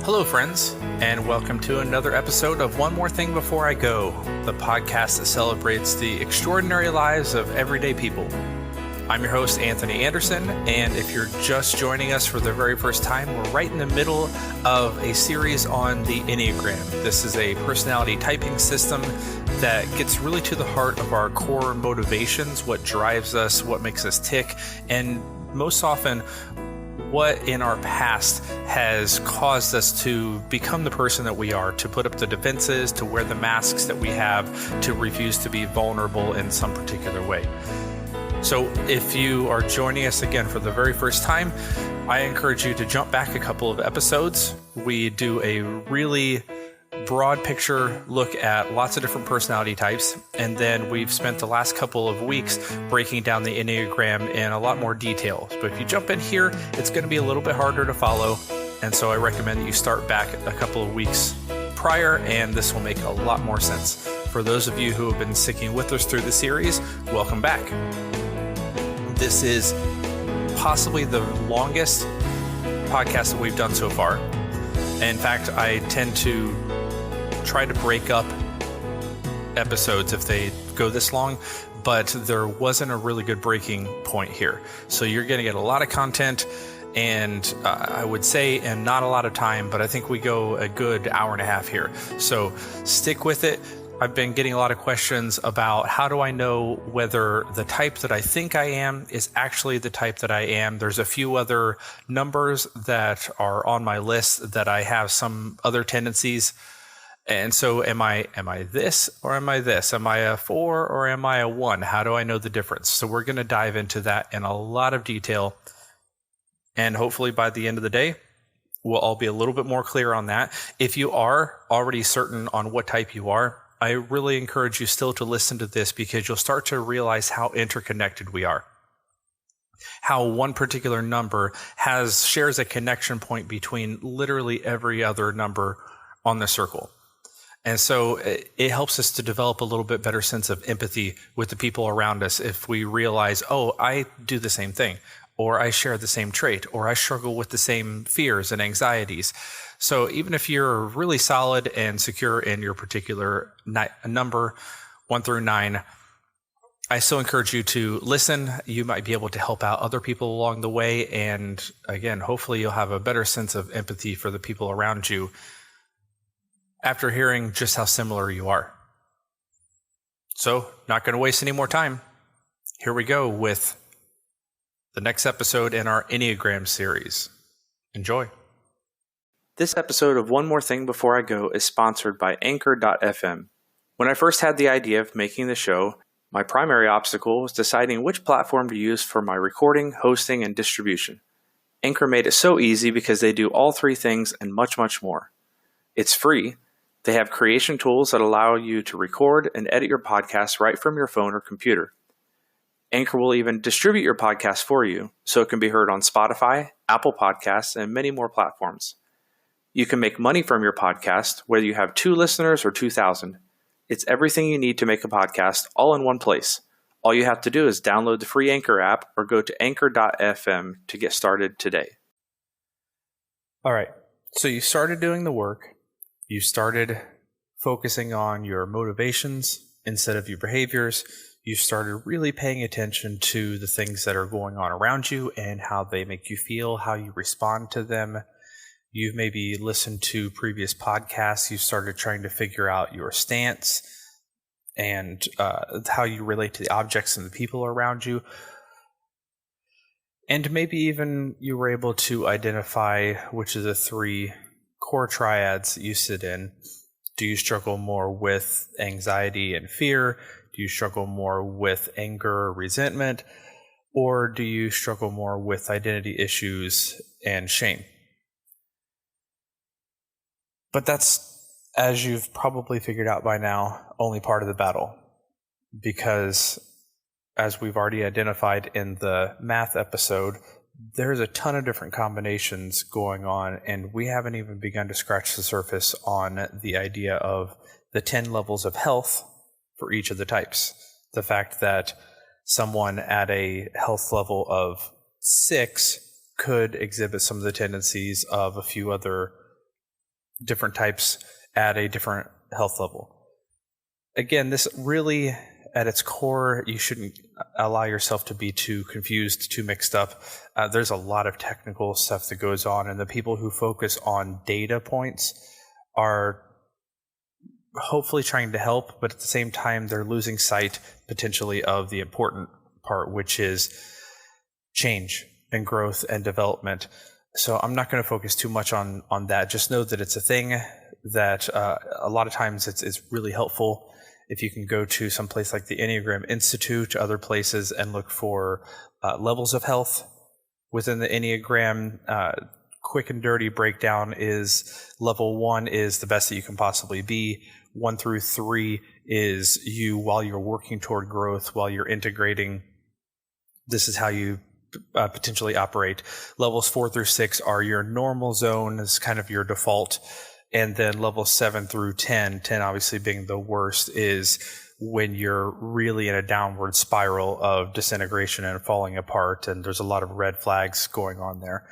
Hello, friends, and welcome to another episode of One More Thing Before I Go, the podcast that celebrates the extraordinary lives of everyday people. I'm your host, Anthony Anderson, and if you're just joining us for the very first time, we're right in the middle of a series on the Enneagram. This is a personality typing system that gets really to the heart of our core motivations, what drives us, what makes us tick, and most often, what in our past has caused us to become the person that we are, to put up the defenses, to wear the masks that we have, to refuse to be vulnerable in some particular way. So if you are joining us again for the very first time, I encourage you to jump back a couple of episodes. We do a really broad picture look at lots of different personality types, and then we've spent the last couple of weeks breaking down the Enneagram in a lot more detail. But if you jump in here, it's going to be a little bit harder to follow, and so I recommend that you start back a couple of weeks prior, and this will make a lot more sense. For those of you who have been sticking with us through the series, welcome back. This is possibly the longest podcast that we've done so far. In fact, I tend to try to break up episodes if they go this long, but there wasn't a really good breaking point here. So you're going to get a lot of content, and I would say, and not a lot of time, but I think we go a good hour and a half here. So stick with it. I've been getting a lot of questions about how do I know whether the type that I think I am is actually the type that I am. There's a few other numbers that are on my list that I have some other tendencies. And so am I this or am I this? Am I a 4 or am I a 1? How do I know the difference? So we're going to dive into that in a lot of detail. And hopefully by the end of the day, we'll all be a little bit more clear on that. If you are already certain on what type you are, I really encourage you still to listen to this, because you'll start to realize how interconnected we are. How one particular number shares a connection point between literally every other number on the circle. And so it helps us to develop a little bit better sense of empathy with the people around us if we realize, oh, I do the same thing, or I share the same trait, or I struggle with the same fears and anxieties. So even if you're really solid and secure in your particular number, 1 through 9, I still encourage you to listen. You might be able to help out other people along the way. And again, hopefully you'll have a better sense of empathy for the people around you after hearing just how similar you are. So, not going to waste any more time. Here we go with the next episode in our Enneagram series. Enjoy. This episode of One More Thing Before I Go is sponsored by Anchor.fm. When I first had the idea of making the show, my primary obstacle was deciding which platform to use for my recording, hosting, and distribution. Anchor made it so easy because they do all three things and much, much more. It's free. They have creation tools that allow you to record and edit your podcast right from your phone or computer. Anchor will even distribute your podcast for you, so it can be heard on Spotify, Apple Podcasts, and many more platforms. You can make money from your podcast, whether you have 2 listeners or 2,000. It's everything you need to make a podcast all in one place. All you have to do is download the free Anchor app or go to Anchor.fm to get started today. All right, so you started doing the work. You started focusing on your motivations instead of your behaviors. You started really paying attention to the things that are going on around you and how they make you feel, how you respond to them. You've maybe listened to previous podcasts. You started trying to figure out your stance and how you relate to the objects and the people around you. And maybe even you were able to identify which of the 3 core triads you sit in. Do you struggle more with anxiety and fear? Do you struggle more with anger or resentment? Or do you struggle more with identity issues and shame? But that's, as you've probably figured out by now, only part of the battle. Because as we've already identified in the math episode, there's a ton of different combinations going on, and we haven't even begun to scratch the surface on the idea of the 10 levels of health for each of the types. The fact that someone at a health level of 6 could exhibit some of the tendencies of a few other different types at a different health level. Again, this really, at its core, you shouldn't allow yourself to be too confused, too mixed up. There's a lot of technical stuff that goes on, and the people who focus on data points are hopefully trying to help, but at the same time, they're losing sight potentially of the important part, which is change and growth and development. So I'm not going to focus too much on that. Just know that it's a thing that a lot of times it's really helpful if you can go to some place like the Enneagram Institute, other places, and look for levels of health within the Enneagram. Quick and dirty breakdown is level 1 is the best that you can possibly be. 1 through 3 is you while you're working toward growth, while you're integrating. This is how you potentially operate. Levels 4 through 6 are your normal zone, is kind of your default. And then levels 7 through 10 obviously being the worst, is when you're really in a downward spiral of disintegration and falling apart, and there's a lot of red flags going on there.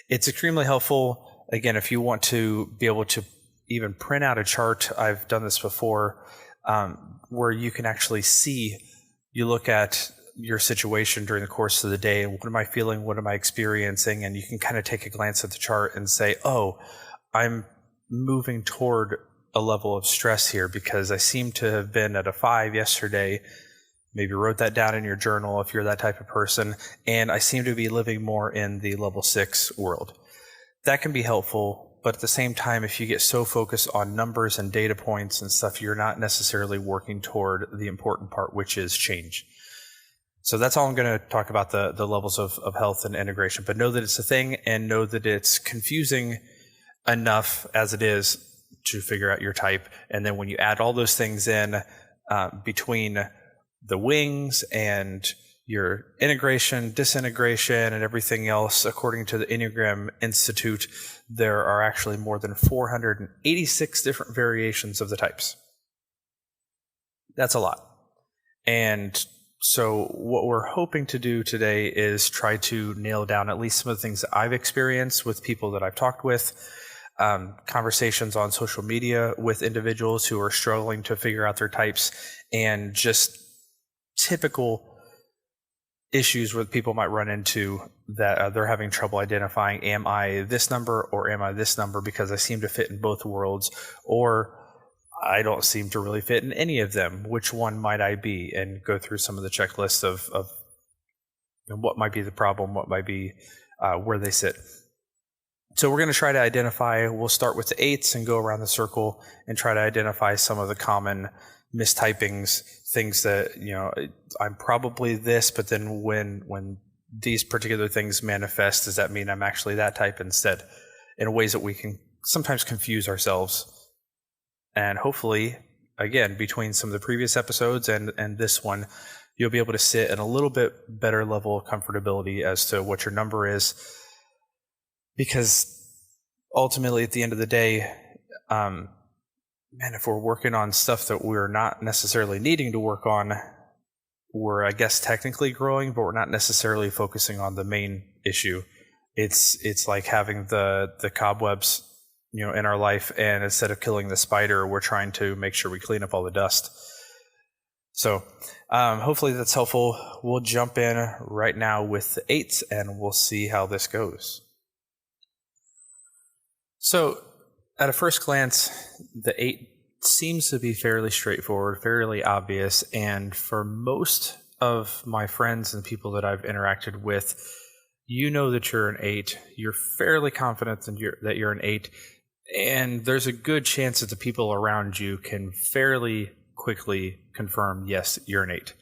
It's extremely helpful, again, if you want to be able to even print out a chart. I've done this before, where you can actually see, you look at your situation during the course of the day, what am I feeling, what am I experiencing, and you can kind of take a glance at the chart and say, oh, I'm moving toward a level of stress here because I seem to have been at a 5 yesterday. Maybe wrote that down in your journal if you're that type of person, and I seem to be living more in the level 6 world. That can be helpful, but at the same time, if you get so focused on numbers and data points and stuff, you're not necessarily working toward the important part, which is change. So that's all I'm going to talk about, the levels of health and integration. But know that it's a thing, and know that it's confusing enough as it is to figure out your type. And then when you add all those things in between the wings and your integration, disintegration, and everything else, according to the Enneagram Institute, there are actually more than 486 different variations of the types. That's a lot. And so what we're hoping to do today is try to nail down at least some of the things that I've experienced with people that I've talked with, conversations on social media with individuals who are struggling to figure out their types, and just typical issues where people might run into that they're having trouble identifying, am I this number or am I this number, because I seem to fit in both worlds, or I don't seem to really fit in any of them. Which one might I be? And go through some of the checklists of what might be the problem, what might be where they sit. So we're going to try to identify, we'll start with the 8s and go around the circle and try to identify some of the common mistypings, things that, I'm probably this, but then when these particular things manifest, does that mean I'm actually that type instead? In ways that we can sometimes confuse ourselves. And hopefully, again, between some of the previous episodes and this one, you'll be able to sit in a little bit better level of comfortability as to what your number is. Because ultimately, at the end of the day, if we're working on stuff that we're not necessarily needing to work on, we're, I guess, technically growing, but we're not necessarily focusing on the main issue. It's like having the cobwebs, in our life, and instead of killing the spider, we're trying to make sure we clean up all the dust. So hopefully that's helpful. We'll jump in right now with the 8s, and we'll see how this goes. So at a first glance, the 8 seems to be fairly straightforward, fairly obvious, and for most of my friends and people that I've interacted with, that you're an 8. You're fairly confident that you're an 8, and there's a good chance that the people around you can fairly quickly confirm, yes, you're an 8.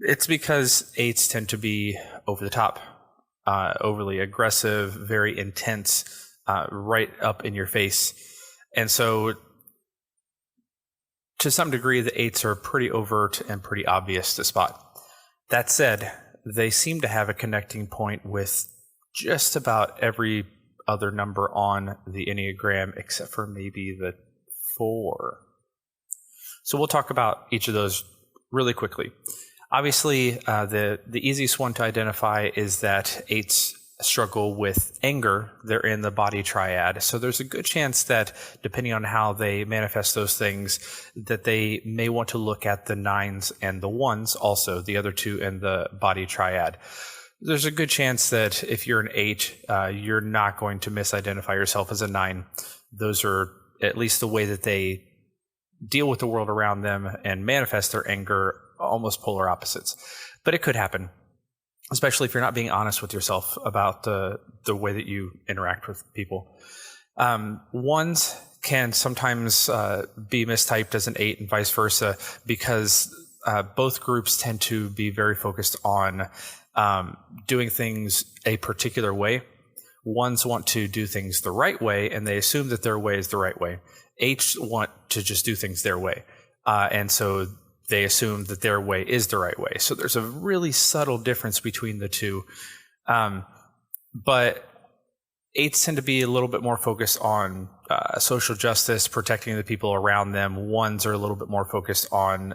It's because 8s tend to be over the top, overly aggressive, very intense, right up in your face. And so to some degree, the 8s are pretty overt and pretty obvious to spot. That said, they seem to have a connecting point with just about every other number on the Enneagram, except for maybe the 4. So we'll talk about each of those really quickly. Obviously, the easiest one to identify is that 8s struggle with anger, they're in the body triad. So there's a good chance that depending on how they manifest those things, that they may want to look at the 9s and the 1s also, the other 2 in the body triad. There's a good chance that if you're an 8, you're not going to misidentify yourself as a 9. Those are at least the way that they deal with the world around them and manifest their anger, almost polar opposites. But it could happen, especially if you're not being honest with yourself about the way that you interact with people. 1s can sometimes be mistyped as an 8 and vice versa, because both groups tend to be very focused on doing things a particular way. 1s want to do things the right way, and they assume that their way is the right way. 8s want to just do things their way. And so they assume that their way is the right way. So there's a really subtle difference between the two. But 8s tend to be a little bit more focused on social justice, protecting the people around them. 1s are a little bit more focused on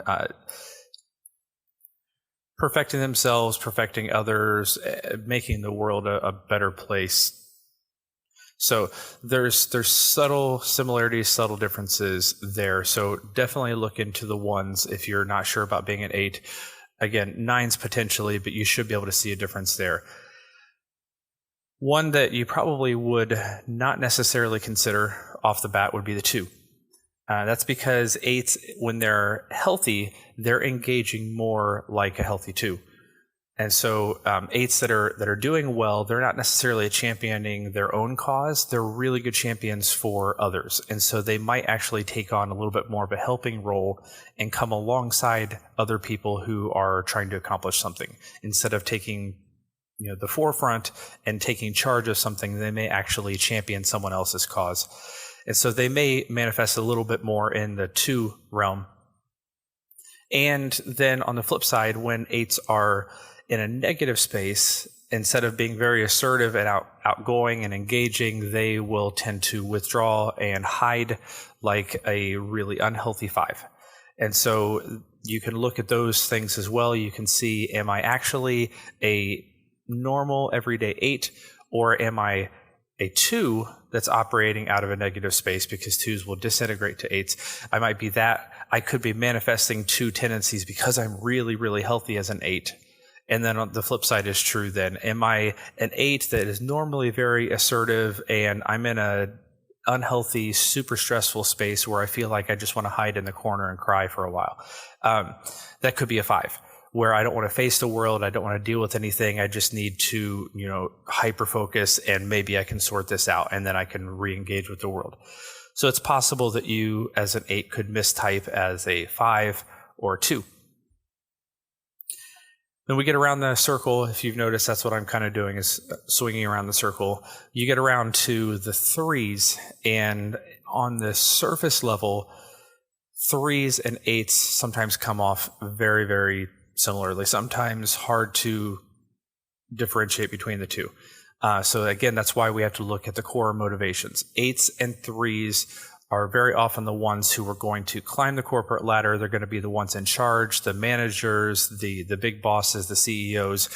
perfecting themselves, perfecting others, making the world a better place. So there's subtle similarities, subtle differences there. So definitely look into the 1s if you're not sure about being an 8. Again, 9s potentially, but you should be able to see a difference there. One that you probably would not necessarily consider off the bat would be the 2. That's because 8s, when they're healthy, they're engaging more like a healthy 2. And so 8s that are doing well, they're not necessarily championing their own cause. They're really good champions for others. And so they might actually take on a little bit more of a helping role and come alongside other people who are trying to accomplish something. Instead of taking the forefront and taking charge of something, they may actually champion someone else's cause. And so they may manifest a little bit more in the 2 realm. And then on the flip side, when 8s are in a negative space, instead of being very assertive and outgoing and engaging, they will tend to withdraw and hide like a really unhealthy 5. And so you can look at those things as well. You can see, am I actually a normal everyday 8, or am I a 2 that's operating out of a negative space, because 2s will disintegrate to 8s. I might be that. I could be manifesting 2 tendencies because I'm really, really healthy as an 8. And then on the flip side is true then. Am I an 8 that is normally very assertive and I'm in a unhealthy, super stressful space where I feel like I just want to hide in the corner and cry for a while? That could be a 5, where I don't want to face the world. I don't want to deal with anything. I just need to, hyper focus, and maybe I can sort this out and then I can re-engage with the world. So it's possible that you as an 8 could mistype as a 5 or 2. Then we get around the circle. If you've noticed, that's what I'm kind of doing, is swinging around the circle. You get around to the 3s, and on the surface level, 3s and 8s sometimes come off very, very similarly, sometimes hard to differentiate between the two. So again, that's why we have to look at the core motivations. 8s and 3s are very often the ones who are going to climb the corporate ladder. They're going to be the ones in charge, the managers, the big bosses, the CEOs.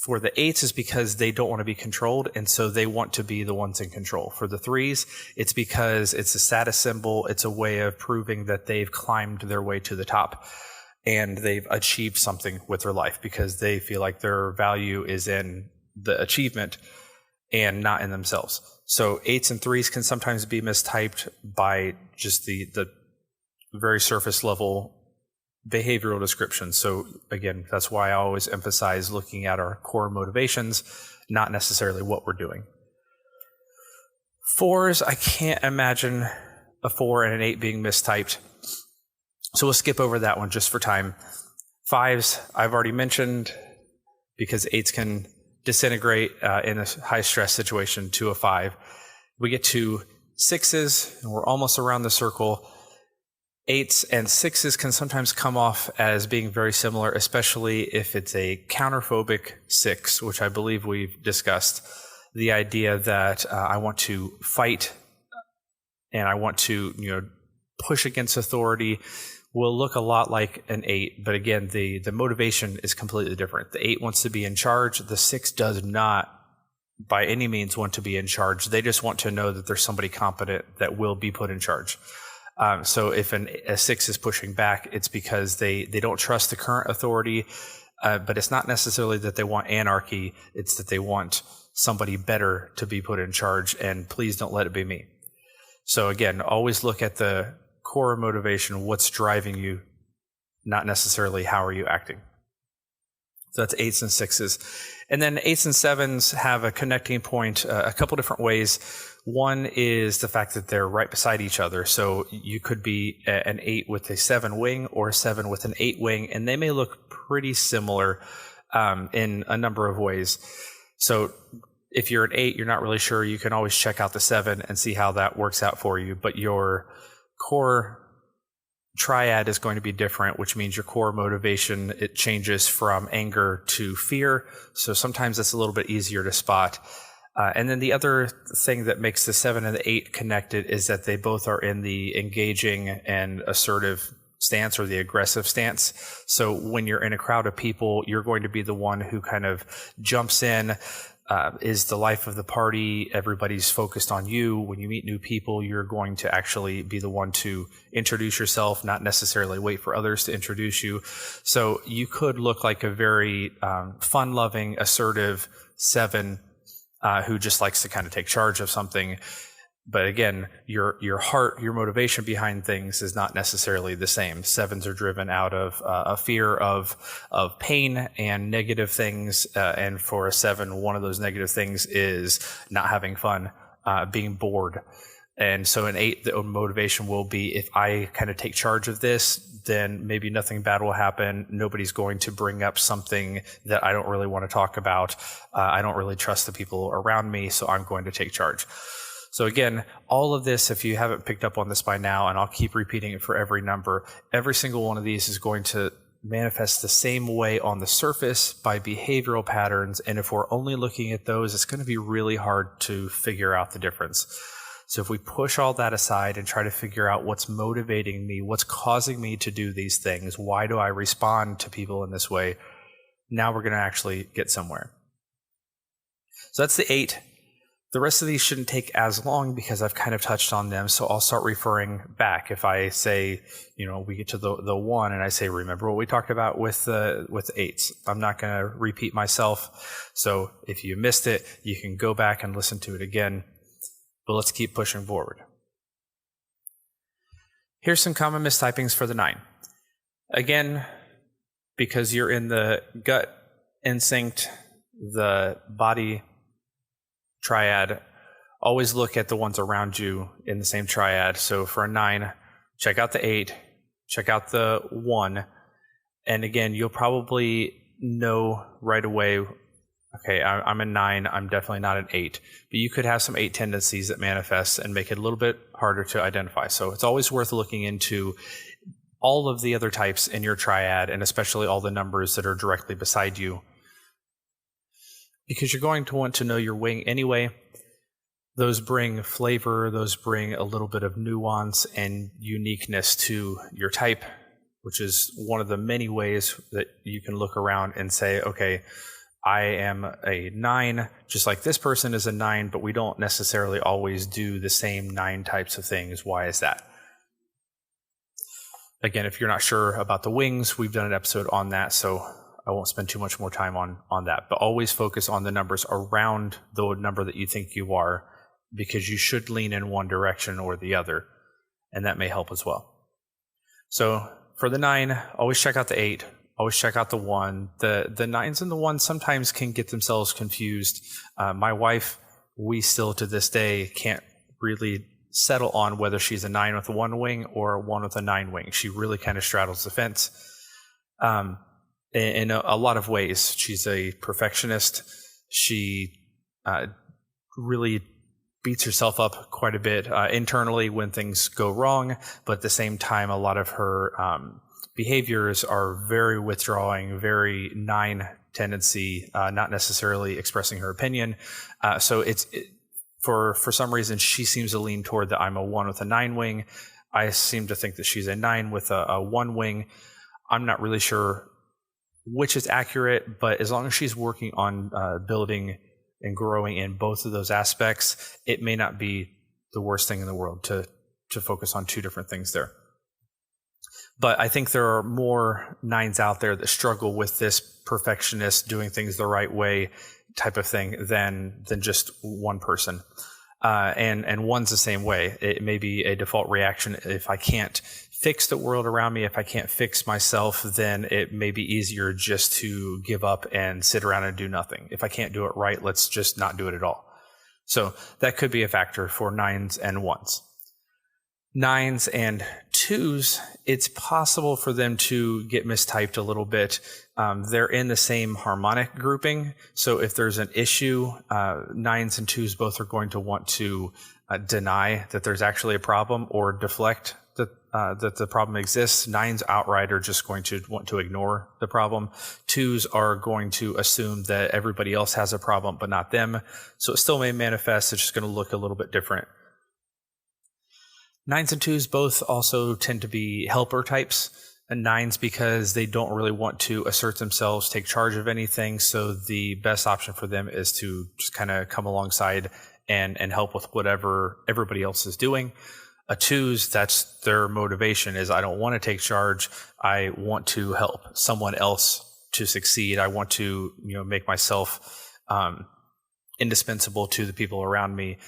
For the 8s, is because they don't want to be controlled, and so they want to be the ones in control. For the 3s, it's because it's a status symbol. It's a way of proving that they've climbed their way to the top and they've achieved something with their life, because they feel like their value is in the achievement and not in themselves. So 8s and 3s can sometimes be mistyped by just the very surface level behavioral description. So again, that's why I always emphasize looking at our core motivations, not necessarily what we're doing. 4s, I can't imagine a 4 and an 8 being mistyped. So we'll skip over that one just for time. 5s, I've already mentioned, because 8s can disintegrate in a high stress situation to a 5. We get to 6s, and we're almost around the circle. 8s and 6s can sometimes come off as being very similar, especially if it's a counterphobic 6, which I believe we've discussed. The idea that I want to fight and I want to, push against authority will look a lot like an 8, but again, the motivation is completely different. The 8 wants to be in charge. The 6 does not by any means want to be in charge. They just want to know that there's somebody competent that will be put in charge. So if a 6 is pushing back, it's because they don't trust the current authority, but it's not necessarily that they want anarchy. It's that they want somebody better to be put in charge, and please don't let it be me. So again, always look at the core motivation, what's driving you, not necessarily how are you acting. So that's 8s and 6s. And then 8s and 7s have a connecting point a couple different ways. One is the fact that they're right beside each other. So you could be an 8 with a 7 wing or a 7 with an 8 wing, and they may look pretty similar in a number of ways. So if you're an 8, you're not really sure, you can always check out the 7 and see how that works out for you. But your core triad is going to be different, which means your core motivation, it changes from anger to fear. So sometimes it's a little bit easier to spot. And then the other thing that makes the 7 and the 8 connected is that they both are in the engaging and assertive stance, or the aggressive stance. So when you're in a crowd of people, you're going to be the one who kind of jumps in, is the life of the party. Everybody's focused on you. When you meet new people, you're going to actually be the one to introduce yourself, not necessarily wait for others to introduce you. So you could look like a very fun-loving, assertive 7 who just likes to kind of take charge of something. But again, your heart, your motivation behind things is not necessarily the same. 7s are driven out of a fear of pain and negative things. And for a 7, one of those negative things is not having fun, being bored. And so an 8, the motivation will be, if I kind of take charge of this, then maybe nothing bad will happen. Nobody's going to bring up something that I don't really want to talk about. I don't really trust the people around me, so I'm going to take charge. So again, all of this, if you haven't picked up on this by now, and I'll keep repeating it for every number, every single one of these is going to manifest the same way on the surface by behavioral patterns. And if we're only looking at those, it's going to be really hard to figure out the difference. So if we push all that aside and try to figure out what's motivating me, what's causing me to do these things, why do I respond to people in this way, now we're going to actually get somewhere. So that's the 8. The rest of these shouldn't take as long because I've kind of touched on them, so I'll start referring back. If I say, we get to the 1 and I say, remember what we talked about with 8s. I'm not going to repeat myself, so if you missed it, you can go back and listen to it again, but let's keep pushing forward. Here's some common mistypings for the 9. Again, because you're in the gut instinct, the body triad, always look at the ones around you in the same triad. So for a 9, check out the 8, check out the 1, and again, you'll probably know right away, okay, I'm a 9, I'm definitely not an 8, but you could have some 8 tendencies that manifest and make it a little bit harder to identify. So it's always worth looking into all of the other types in your triad, and especially all the numbers that are directly beside you, because you're going to want to know your wing anyway. Those bring flavor, those bring a little bit of nuance and uniqueness to your type, which is one of the many ways that you can look around and say, okay, I am a 9, just like this person is a 9, but we don't necessarily always do the same 9 types of things. Why is that? Again, if you're not sure about the wings, we've done an episode on that, so I won't spend too much more time on that, but always focus on the numbers around the number that you think you are, because you should lean in one direction or the other, and that may help as well. So for the 9, always check out the 8, always check out the 1. The 9s and the 1s sometimes can get themselves confused. My wife, we still to this day can't really settle on whether she's a 9 with a 1 wing or a 1 with a 9 wing. She really kind of straddles the fence. In a lot of ways. She's a perfectionist. She really beats herself up quite a bit internally when things go wrong, but at the same time, a lot of her behaviors are very withdrawing, very 9 tendency, not necessarily expressing her opinion. So for some reason, she seems to lean toward that I'm a 1 with a 9 wing. I seem to think that she's a 9 with a 1 wing. I'm not really sure which is accurate, but as long as she's working on building and growing in both of those aspects, it may not be the worst thing in the world to focus on two different things there. But I think there are more 9s out there that struggle with this perfectionist, doing things the right way type of thing than just one person. And 1's the same way. It may be a default reaction. If I can't fix the world around me, if I can't fix myself, then it may be easier just to give up and sit around and do nothing. If I can't do it right, let's just not do it at all. So that could be a factor for 9s and 1s. 9s and 2s, it's possible for them to get mistyped a little bit. They're in the same harmonic grouping. So if there's an issue, 9s and 2s both are going to want to deny that there's actually a problem or deflect that the problem exists. 9s outright are just going to want to ignore the problem. 2s are going to assume that everybody else has a problem, but not them. So it still may manifest. It's just going to look a little bit different. 9s and 2s both also tend to be helper types, and 9s because they don't really want to assert themselves, take charge of anything. So the best option for them is to just kind of come alongside and help with whatever everybody else is doing. A 2s, that's their motivation, is I don't want to take charge. I want to help someone else to succeed. I want to, make myself indispensable to the people around me.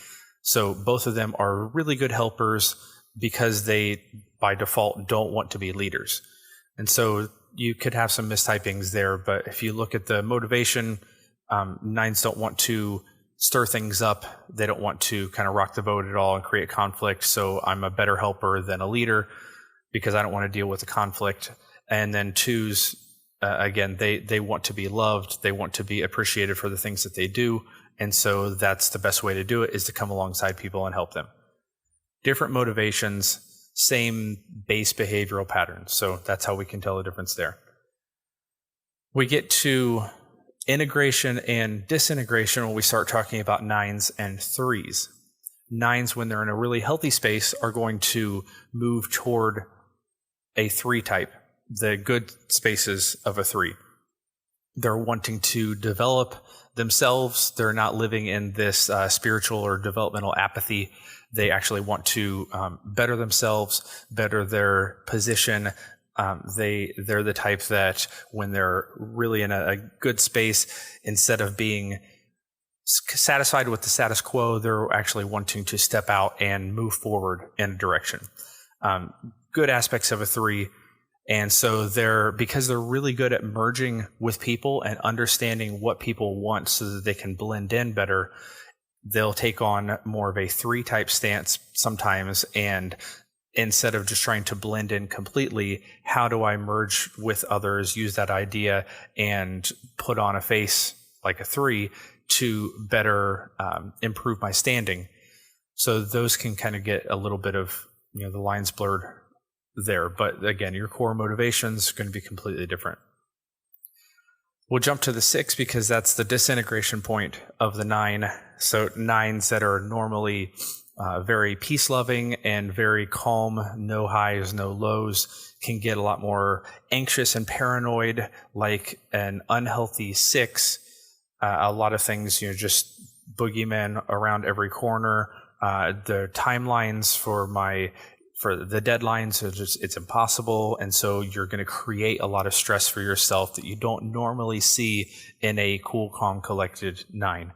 So both of them are really good helpers because they, by default, don't want to be leaders. And so you could have some mistypings there, but if you look at the motivation, 9s don't want to stir things up. They don't want to kind of rock the boat at all and create conflict. So I'm a better helper than a leader because I don't want to deal with the conflict. And then 2s, again, they want to be loved. They want to be appreciated for the things that they do. And so that's the best way to do it, is to come alongside people and help them. Different motivations, same base behavioral patterns. So that's how we can tell the difference there. We get to integration and disintegration when we start talking about 9s and 3s. 9s, when they're in a really healthy space, are going to move toward a 3 type, the good spaces of a 3. They're wanting to develop themselves. They're not living in this spiritual or developmental apathy. They actually want to better themselves, better their position. They're the type that when they're really in a good space, instead of being satisfied with the status quo, they're actually wanting to step out and move forward in a direction. Good aspects of a 3. And so because they're really good at merging with people and understanding what people want so that they can blend in better, they'll take on more of a 3 type stance sometimes. And instead of just trying to blend in completely, how do I merge with others, use that idea and put on a face like a 3 to better improve my standing? So those can kind of get a little bit of, the lines blurred there. But again, your core motivations are going to be completely different. We'll jump to the 6 because that's the disintegration point of the 9. So 9s that are normally very peace-loving and very calm, no highs, no lows, can get a lot more anxious and paranoid, like an unhealthy 6. A lot of things, just boogeymen around every corner. The timelines for the deadlines, it's impossible. And so you're going to create a lot of stress for yourself that you don't normally see in a cool, calm, collected 9.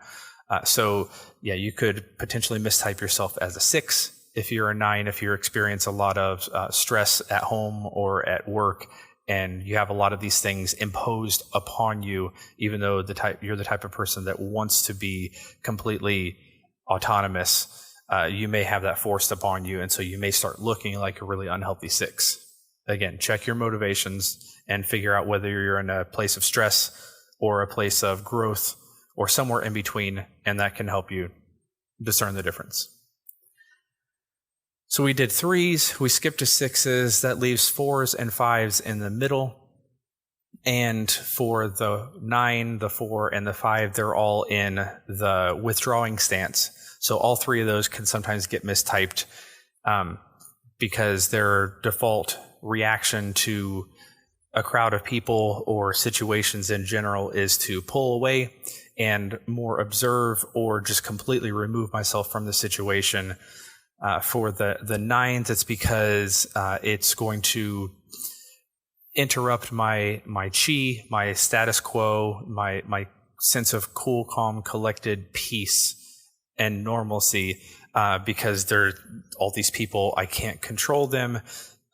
So you could potentially mistype yourself as a 6 if you're a 9, if you experience a lot of stress at home or at work, and you have a lot of these things imposed upon you, even though you're the type of person that wants to be completely autonomous. You may have that forced upon you, and so you may start looking like a really unhealthy 6. Again, check your motivations and figure out whether you're in a place of stress or a place of growth or somewhere in between, and that can help you discern the difference. So we did 3s, we skipped to 6s, that leaves 4s and 5s in the middle. And for the 9, the 4, and the 5, they're all in the withdrawing stance. So all 3 of those can sometimes get mistyped because their default reaction to a crowd of people or situations in general is to pull away and more observe or just completely remove myself from the situation. For the nines, it's because it's going to interrupt my chi, my status quo, my sense of cool, calm, collected peace and normalcy, because there are all these people. I can't control them.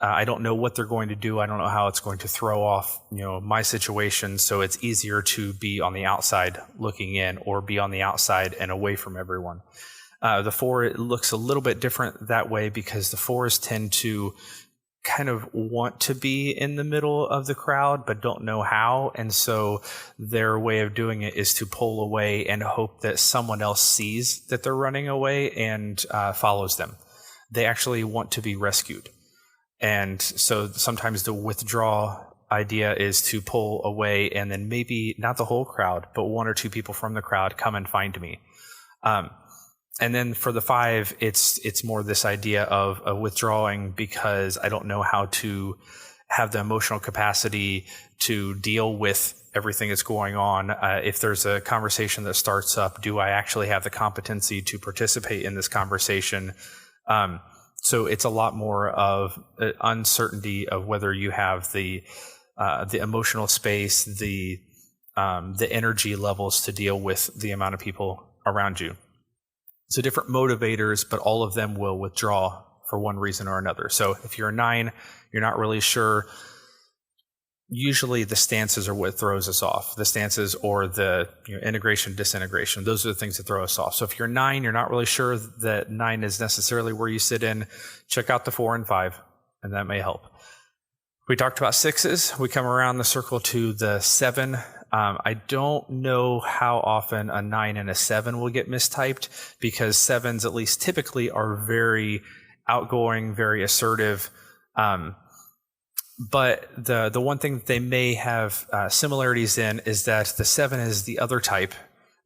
I don't know what they're going to do. I don't know how it's going to throw off, my situation. So it's easier to be on the outside looking in, or be on the outside and away from everyone. The four, it looks a little bit different that way, because the fours tend to kind of want to be in the middle of the crowd, but don't know how. And so their way of doing it is to pull away and hope that someone else sees that they're running away and follows them. They actually want to be rescued. And so sometimes the withdraw idea is to pull away, and then maybe not the whole crowd, but one or two people from the crowd come and find me. And then for the five, it's more this idea of withdrawing because I don't know how to have the emotional capacity to deal with everything that's going on. If there's a conversation that starts up, do I actually have the competency to participate in this conversation? So it's a lot more of uncertainty of whether you have the emotional space, the energy levels to deal with the amount of people around you. So different motivators, but all of them will withdraw for one reason or another. So if you're a 9, you're not really sure. Usually the stances are what throws us off. The stances or the integration, disintegration, those are the things that throw us off. So if you're 9, you're not really sure that 9 is necessarily where you sit in, check out the 4 and 5, and that may help. We talked about 6s. We come around the circle to the 7. I don't know how often a 9 and a 7 will get mistyped, because 7s, at least typically, are very outgoing, very assertive. But the one thing that they may have similarities in is that the 7 is the other type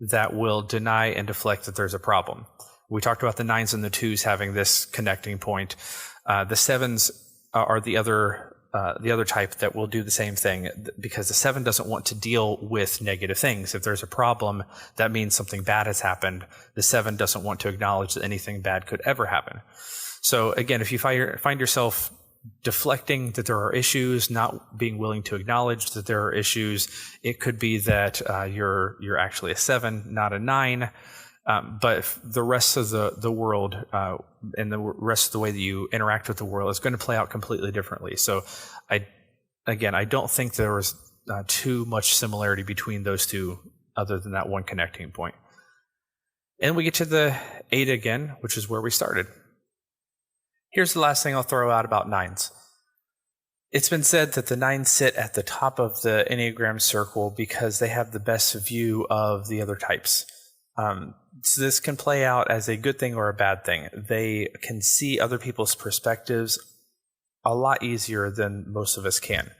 that will deny and deflect that there's a problem. We talked about the 9s and the 2s having this connecting point. The 7s are the other type that will do the same thing, because the 7 doesn't want to deal with negative things. If there's a problem, that means something bad has happened. The 7 doesn't want to acknowledge that anything bad could ever happen. So again, if you find yourself deflecting that there are issues, not being willing to acknowledge that there are issues, it could be that you're actually a 7, not a 9. But the rest of the world and the rest of the way that you interact with the world is going to play out completely differently. So I don't think there was too much similarity between those two, other than that one connecting point. And we get to the 8 again, which is where we started. Here's the last thing I'll throw out about 9s. It's been said that the 9s sit at the top of the Enneagram circle because they have the best view of the other types. So this can play out as a good thing or a bad thing. They can see other people's perspectives a lot easier than most of us can.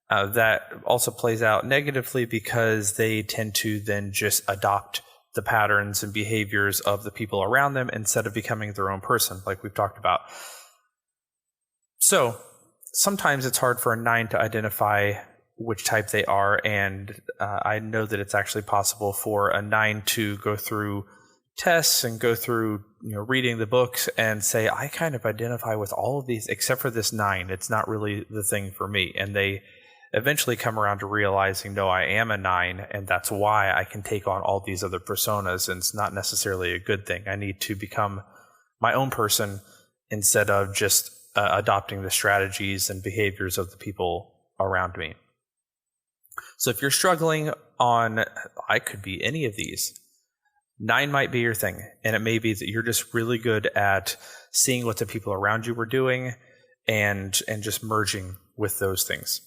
That also plays out negatively because they tend to then just adopt the patterns and behaviors of the people around them instead of becoming their own person, like we've talked about. So sometimes it's hard for a 9 to identify which type they are, and I know that it's actually possible for a 9 to go through tests and go through reading the books and say, I kind of identify with all of these except for this 9. It's not really the thing for me. And they eventually come around to realizing, no, I am a 9, and that's why I can take on all these other personas, and it's not necessarily a good thing. I need to become my own person instead of just adopting the strategies and behaviors of the people around me. So if you're struggling on, I could be any of these, 9 might be your thing. And it may be that you're just really good at seeing what the people around you were doing and just merging with those things.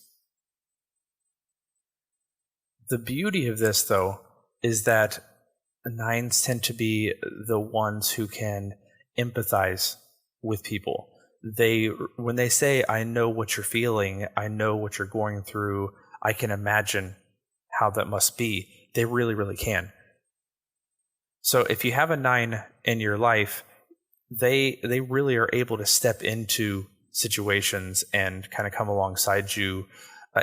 The beauty of this, though, is that 9s tend to be the ones who can empathize with people. When they say, I know what you're feeling, I know what you're going through, I can imagine how that must be, they really, really can. So if you have a 9 in your life, they really are able to step into situations and kind of come alongside you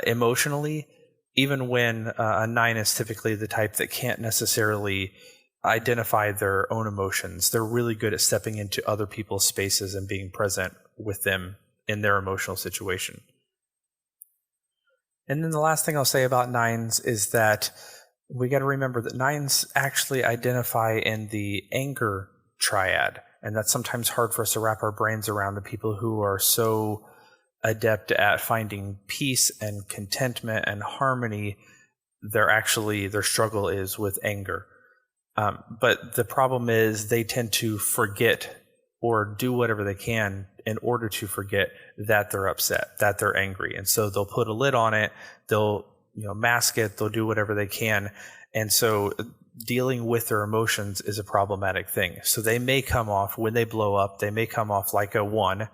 emotionally, even when a 9 is typically the type that can't necessarily identify their own emotions. They're really good at stepping into other people's spaces and being present with them in their emotional situation. And then the last thing I'll say about 9s is that we got to remember that 9s actually identify in the anger triad. And that's sometimes hard for us to wrap our brains around, the people who are so adept at finding peace and contentment and harmony. Their struggle is with anger. But the problem is they tend to forget or do whatever they can in order to forget that they're upset, that they're angry. And so they'll put a lid on it, they'll mask it, they'll do whatever they can. And so dealing with their emotions is a problematic thing. So they may come off, when they blow up, they may come off like a 1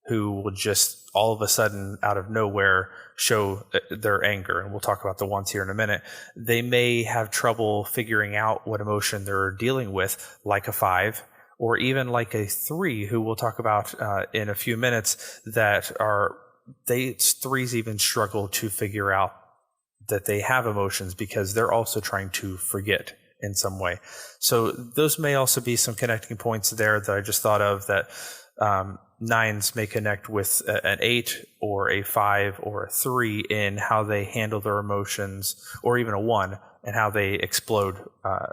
who will just all of a sudden out of nowhere show their anger. And we'll talk about the 1s here in a minute. They may have trouble figuring out what emotion they're dealing with, like a 5, or even like a 3, who we'll talk about in a few minutes, that are, 3s even struggle to figure out that they have emotions because they're also trying to forget in some way. So those may also be some connecting points there that I just thought of, that 9s may connect with an 8 or a 5 or a 3 in how they handle their emotions, or even a 1 and how they explode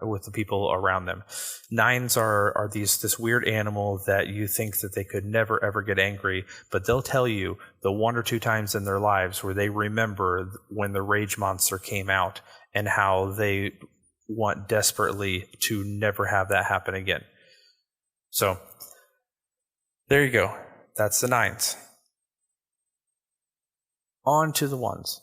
with the people around them. 9s are this weird animal that you think that they could never ever get angry, but they'll tell you the 1 or 2 times in their lives where they remember when the rage monster came out and how they want desperately to never have that happen again. So there you go. That's the 9s. On to the 1s.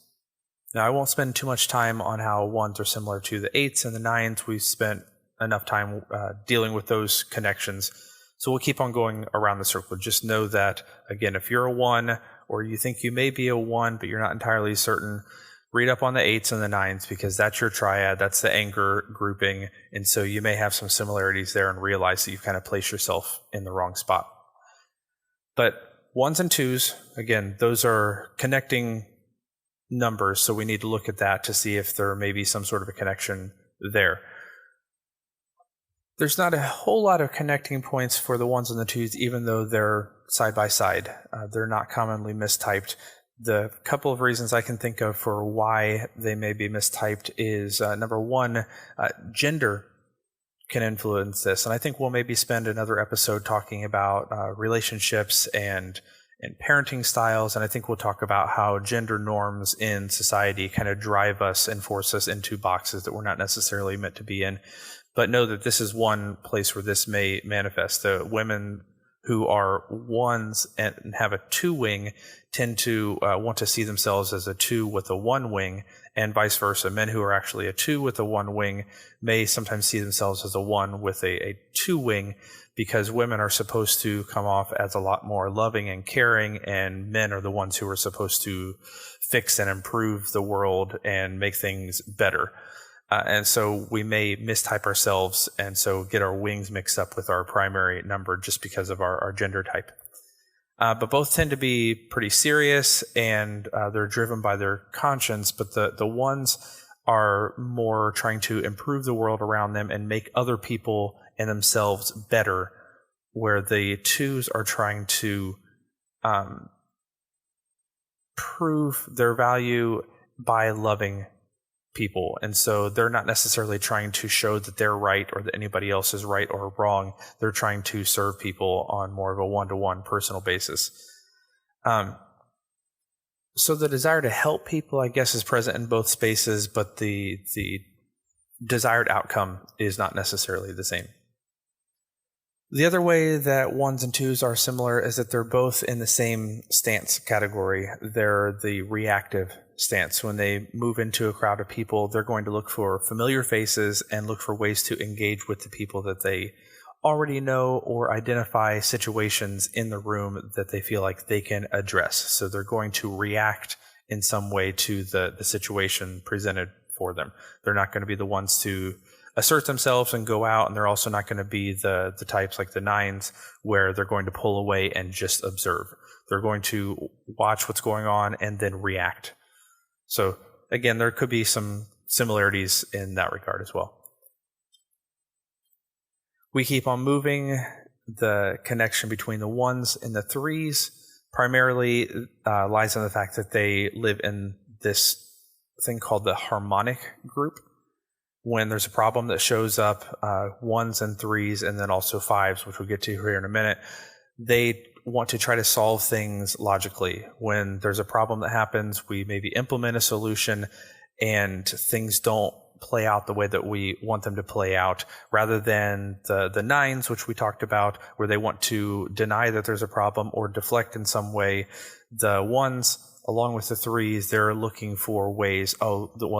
Now, I won't spend too much time on how 1s are similar to the 8s and the 9s. We've spent enough time dealing with those connections. So we'll keep on going around the circle. Just know that, again, if you're a 1 or you think you may be a 1, but you're not entirely certain, read up on the 8s and the 9s, because that's your triad. That's the anger grouping. And so you may have some similarities there and realize that you've kind of placed yourself in the wrong spot. But 1s and 2s, again, those are connecting numbers, so we need to look at that to see if there may be some sort of a connection there. There's not a whole lot of connecting points for the 1s and the 2s, even though they're side by side. They're not commonly mistyped. The couple of reasons I can think of for why they may be mistyped is, number 1, gender can influence this. And I think we'll maybe spend another episode talking about relationships and parenting styles. And I think we'll talk about how gender norms in society kind of drive us and force us into boxes that we're not necessarily meant to be in. But know that this is one place where this may manifest. The women who are 1s and have a 2 wing tend to want to see themselves as a 2 with a 1 wing, and vice versa. Men who are actually a 2 with a 1 wing may sometimes see themselves as a 1 with a 2 wing, because women are supposed to come off as a lot more loving and caring, and men are the ones who are supposed to fix and improve the world and make things better. And so we may mistype ourselves and so get our wings mixed up with our primary number just because of our gender type. But both tend to be pretty serious, and they're driven by their conscience. But the 1s are more trying to improve the world around them and make other people and themselves better, where the 2s are trying to prove their value by loving people. And so they're not necessarily trying to show that they're right or that anybody else is right or wrong. They're trying to serve people on more of a one-to-one personal basis. So the desire to help people, I guess, is present in both spaces, but the desired outcome is not necessarily the same. The other way that 1s and 2s are similar is that they're both in the same stance category. They're the reactive stance. When they move into a crowd of people, they're going to look for familiar faces and look for ways to engage with the people that they already know, or identify situations in the room that they feel like they can address. So they're going to react in some way to the situation presented for them. They're not going to be the ones to assert themselves and go out, and they're also not going to be the types like the 9s where they're going to pull away and just observe. They're going to watch what's going on and then react. So again, there could be some similarities in that regard as well. We keep on moving. The connection between the 1s and the 3s primarily lies in the fact that they live in this thing called the harmonic group. When there's a problem that shows up, 1s and 3s, and then also 5s, which we'll get to here in a minute, they want to try to solve things logically. When there's a problem that happens, we maybe implement a solution and things don't play out the way that we want them to play out, rather than the 9s, which we talked about, where they want to deny that there's a problem or deflect in some way. The 1s, along with the 3s, they're looking for ways,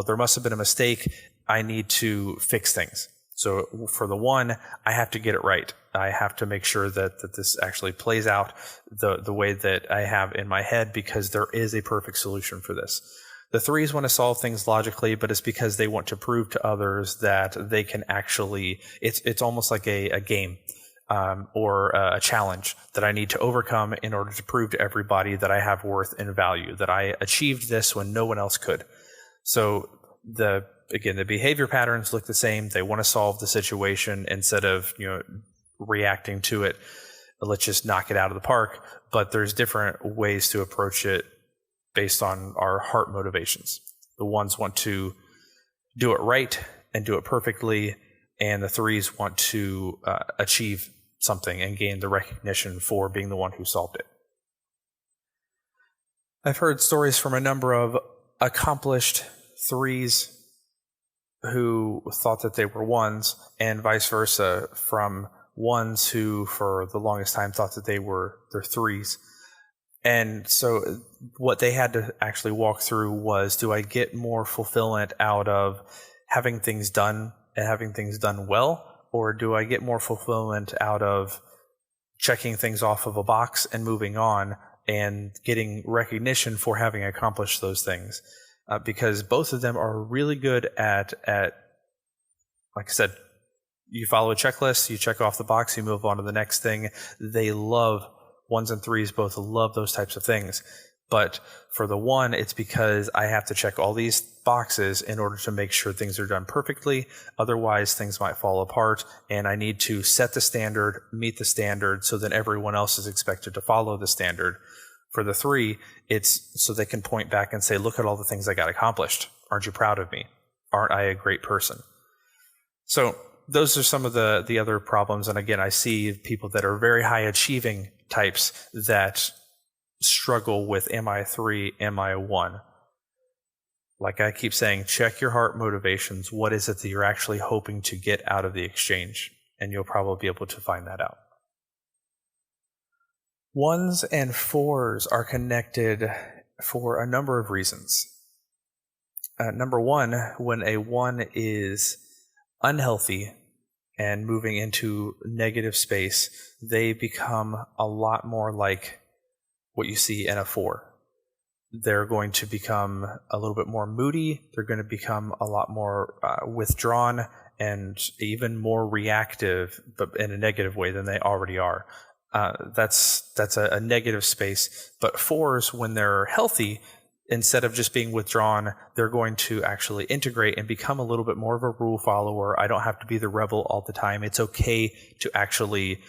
there must have been a mistake. I need to fix things. So for the 1, I have to get it right. I have to make sure that this actually plays out the way that I have in my head, because there is a perfect solution for this. The 3s want to solve things logically, but it's because they want to prove to others that they can actually, it's almost like a game or a challenge that I need to overcome in order to prove to everybody that I have worth and value, that I achieved this when no one else could. So the behavior patterns look the same. They want to solve the situation instead of, reacting to it. Let's just knock it out of the park. But there's different ways to approach it based on our heart motivations. The 1s want to do it right and do it perfectly, and the 3s want to achieve something and gain the recognition for being the one who solved it. I've heard stories from a number of accomplished 3s who thought that they were 1s, and vice versa, from 1s who for the longest time thought that they were their 3s. And so what they had to actually walk through was, do I get more fulfillment out of having things done and having things done well, or do I get more fulfillment out of checking things off of a box and moving on and getting recognition for having accomplished those things? Because both of them are really good at, like I said, you follow a checklist, you check off the box, you move on to the next thing. They love 1s and 3s both love those types of things. But for the 1, it's because I have to check all these boxes in order to make sure things are done perfectly. Otherwise, things might fall apart, and I need to set the standard, meet the standard, so that everyone else is expected to follow the standard. For the 3, it's so they can point back and say, look at all the things I got accomplished. Aren't you proud of me? Aren't I a great person? So those are some of the other problems. And again, I see people that are very high achieving types that struggle with, am I a 3, am I a 1? Like I keep saying, check your heart motivations. What is it that you're actually hoping to get out of the exchange? And you'll probably be able to find that out. 1s and 4s are connected for a number of reasons. Number 1, when a 1 is unhealthy and moving into negative space, they become a lot more like what you see in a 4. They're going to become a little bit more moody. They're going to become a lot more withdrawn and even more reactive, but in a negative way than they already are. That's a negative space. But 4s, when they're healthy, instead of just being withdrawn, they're going to actually integrate and become a little bit more of a rule follower. I don't have to be the rebel all the time. It's okay to actually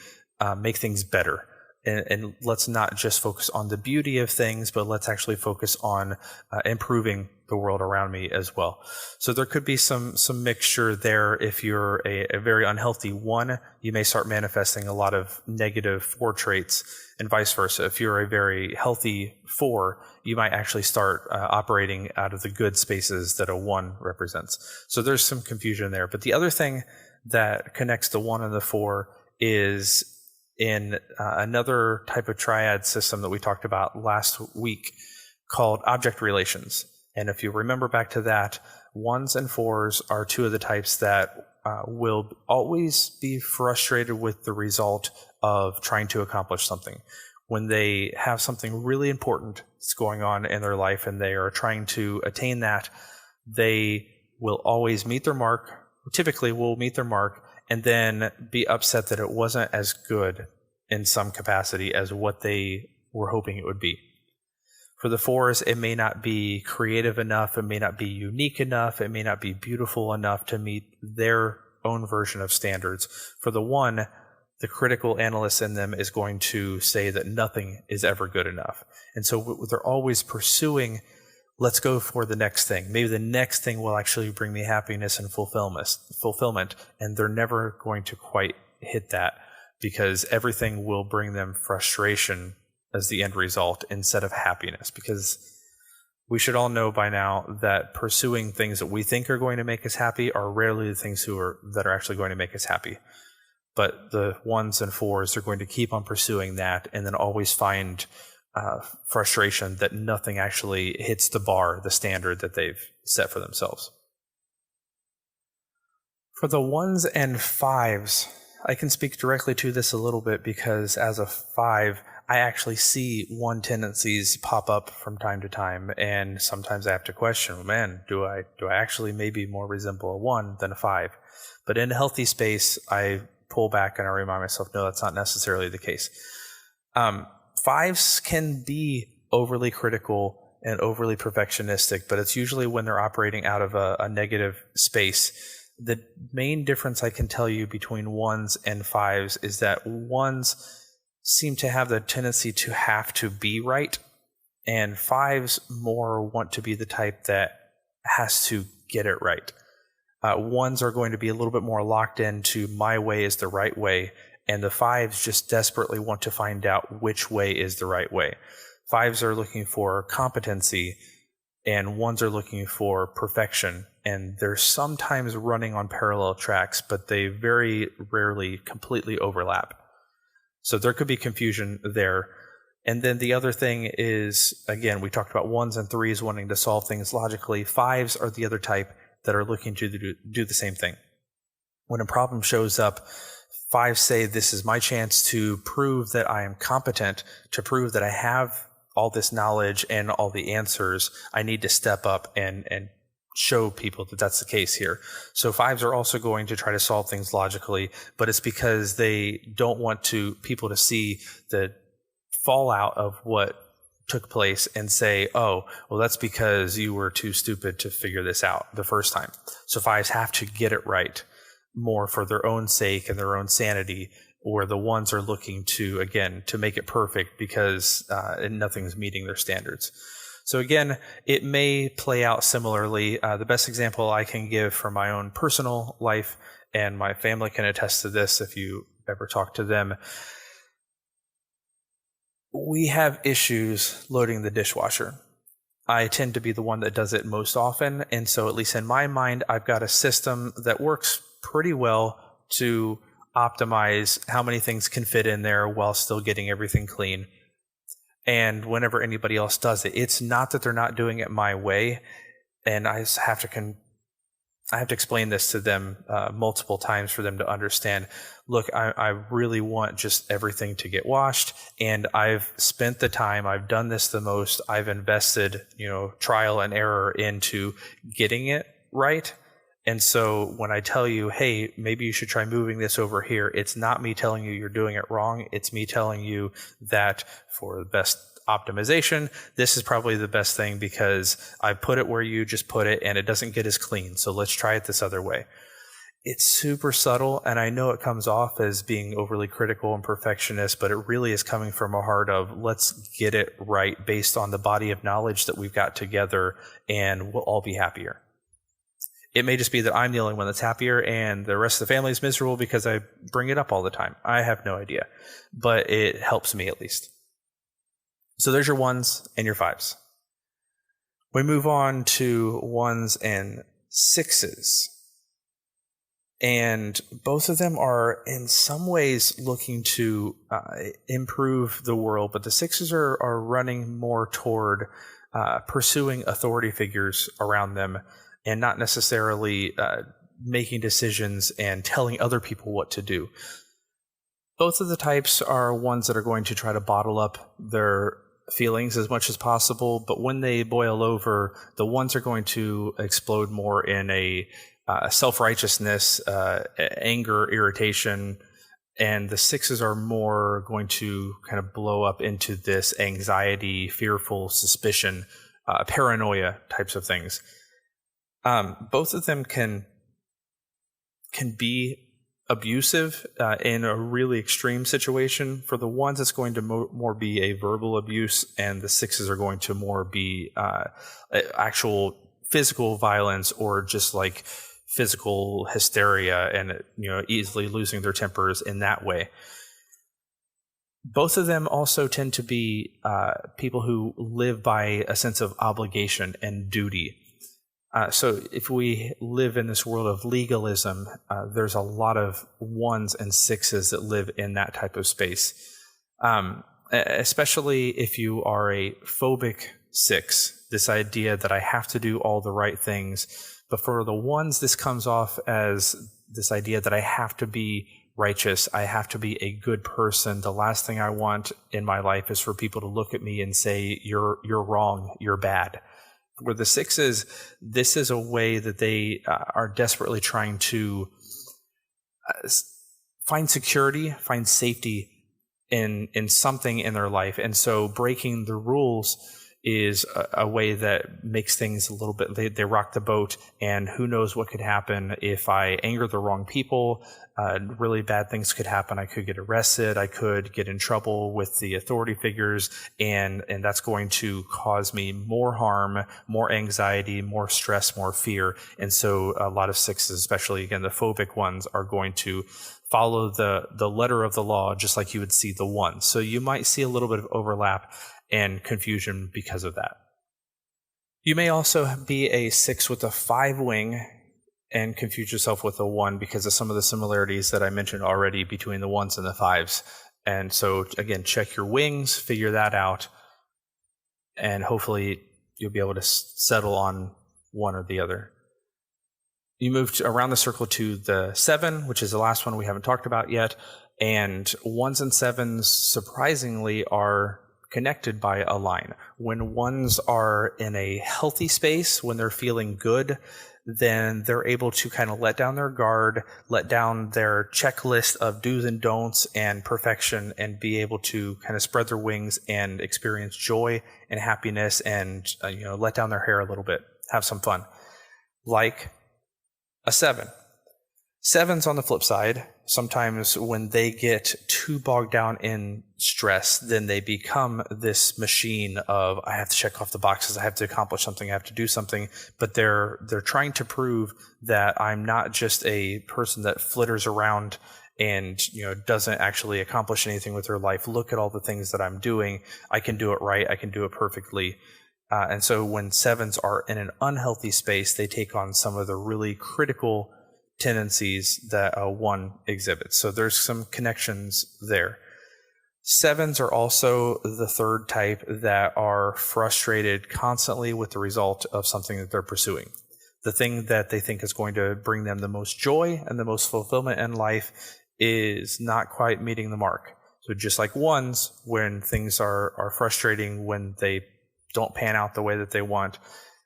make things better. And let's not just focus on the beauty of things, but let's actually focus on improving the world around me as well. So there could be some mixture there. If you're a very unhealthy 1, you may start manifesting a lot of negative 4 traits, and vice versa. If you're a very healthy 4, you might actually start operating out of the good spaces that a 1 represents. So there's some confusion there. But the other thing that connects the 1 and the 4 is in another type of triad system that we talked about last week called object relations. And if you remember back to that, 1s and 4s are 2 of the types that will always be frustrated with the result of trying to accomplish something. When they have something really important that's going on in their life and they are trying to attain that, they will always meet their mark, typically will meet their mark, and then be upset that it wasn't as good in some capacity as what they were hoping it would be. For the 4s, it may not be creative enough, it may not be unique enough, it may not be beautiful enough to meet their own version of standards. For the 1, the critical analyst in them is going to say that nothing is ever good enough. And so they're always pursuing, let's go for the next thing. Maybe the next thing will actually bring me happiness and fulfillment, and they're never going to quite hit that because everything will bring them frustration as the end result instead of happiness. Because we should all know by now that pursuing things that we think are going to make us happy are rarely the things that are actually going to make us happy. But the 1s and 4s are going to keep on pursuing that and then always find frustration that nothing actually hits the bar, the standard that they've set for themselves. For the 1s and 5s, I can speak directly to this a little bit because as a 5, I actually see 1 tendencies pop up from time to time, and sometimes I have to question, man, do I actually maybe more resemble a 1 than a 5? But in a healthy space, I pull back and I remind myself, no, that's not necessarily the case. 5s can be overly critical and overly perfectionistic, but it's usually when they're operating out of a negative space. The main difference I can tell you between 1s and 5s is that 1s seem to have the tendency to have to be right, and 5s more want to be the type that has to get it right. 1s are going to be a little bit more locked into my way is the right way, and the 5s just desperately want to find out which way is the right way. 5s are looking for competency, and 1s are looking for perfection, and they're sometimes running on parallel tracks, but they very rarely completely overlap. So there could be confusion there. And then the other thing is, again, we talked about 1s and 3s wanting to solve things logically. 5s are the other type that are looking to do the same thing. When a problem shows up, 5s say, this is my chance to prove that I am competent, to prove that I have all this knowledge and all the answers. I need to step up and show people that that's the case here. So 5s are also going to try to solve things logically, but it's because they don't want people to see the fallout of what took place and say, oh, well, that's because you were too stupid to figure this out the first time. So 5s have to get it right more for their own sake and their own sanity, or the 1s are looking to, again, to make it perfect because nothing's meeting their standards. So again, it may play out similarly. The best example I can give from my own personal life, and my family can attest to this if you ever talk to them, we have issues loading the dishwasher. I tend to be the one that does it most often, and so at least in my mind, I've got a system that works pretty well to optimize how many things can fit in there while still getting everything clean. And whenever anybody else does it, it's not that they're not doing it my way, and I have to explain this to them multiple times for them to understand. Look, I really want just everything to get washed, and I've spent the time, I've done this the most, I've invested, trial and error into getting it right. And so when I tell you, hey, maybe you should try moving this over here, it's not me telling you you're doing it wrong. It's me telling you that for the best optimization, this is probably the best thing because I put it where you just put it and it doesn't get as clean. So let's try it this other way. It's super subtle, and I know it comes off as being overly critical and perfectionist, but it really is coming from a heart of let's get it right based on the body of knowledge that we've got together, and we'll all be happier. It may just be that I'm the only one that's happier and the rest of the family is miserable because I bring it up all the time. I have no idea, but it helps me at least. So there's your 1s and your 5s. We move on to 1s and 6s. And both of them are in some ways looking to improve the world, but the 6s are running more toward pursuing authority figures around them and not necessarily making decisions and telling other people what to do. Both of the types are ones that are going to try to bottle up their feelings as much as possible, but when they boil over, the 1s are going to explode more in a self-righteousness, anger, irritation, And the sixes are more going to kind of blow up into this anxiety, fearful, suspicion, paranoia types of things. Both of them can be abusive in a really extreme situation. For the ones, it's going to more be a verbal abuse, and the sixes are going to more be actual physical violence or just like physical hysteria and easily losing their tempers in that way. Both of them also tend to be people who live by a sense of obligation and duty. So if we live in this world of legalism, there's a lot of ones and sixes that live in that type of space. Especially if you are a phobic six, this idea that I have to do all the right things. But for the ones, this comes off as this idea that I have to be righteous. I have to be a good person. The last thing I want in my life is for people to look at me and say, you're wrong, you're bad. For the sixes, this is a way that they are desperately trying to find security, find safety in something in their life. And so breaking the rules is a way that makes things a little bit, they rock the boat, and who knows what could happen if I anger the wrong people. Really bad things could happen. I could get arrested. I could get in trouble with the authority figures, and that's going to cause me more harm, more anxiety, more stress, more fear. And so a lot of sixes, especially again the phobic ones, are going to follow the letter of the law, just like you would see the ones. So you might see a little bit of overlap and confusion because of that. You may also be a 6 with a 5 wing and confuse yourself with a 1 because of some of the similarities that I mentioned already between the 1s and the 5s. And so again, check your wings, figure that out, and hopefully you'll be able to settle on one or the other. You moved around the circle to the 7, which is the last one we haven't talked about yet. And 1s and 7s, surprisingly, are connected by a line. When 1s are in a healthy space, when they're feeling good, then they're able to kind of let down their guard, let down their checklist of do's and don'ts and perfection, and be able to kind of spread their wings and experience joy and happiness and let down their hair a little bit, have some fun. Like a 7. 7s on the flip side, sometimes when they get too bogged down in stress, then they become this machine of, I have to check off the boxes, I have to accomplish something, I have to do something, but they're trying to prove that I'm not just a person that flitters around and doesn't actually accomplish anything with their life. Look at all the things that I'm doing. I can do it right. I can do it perfectly. And so when 7s are in an unhealthy space, they take on some of the really critical tendencies that a 1 exhibits. So there's some connections there. 7s are also the third type that are frustrated constantly with the result of something that they're pursuing. The thing that they think is going to bring them the most joy and the most fulfillment in life is not quite meeting the mark. So just like 1s, when things are frustrating, when they don't pan out the way that they want,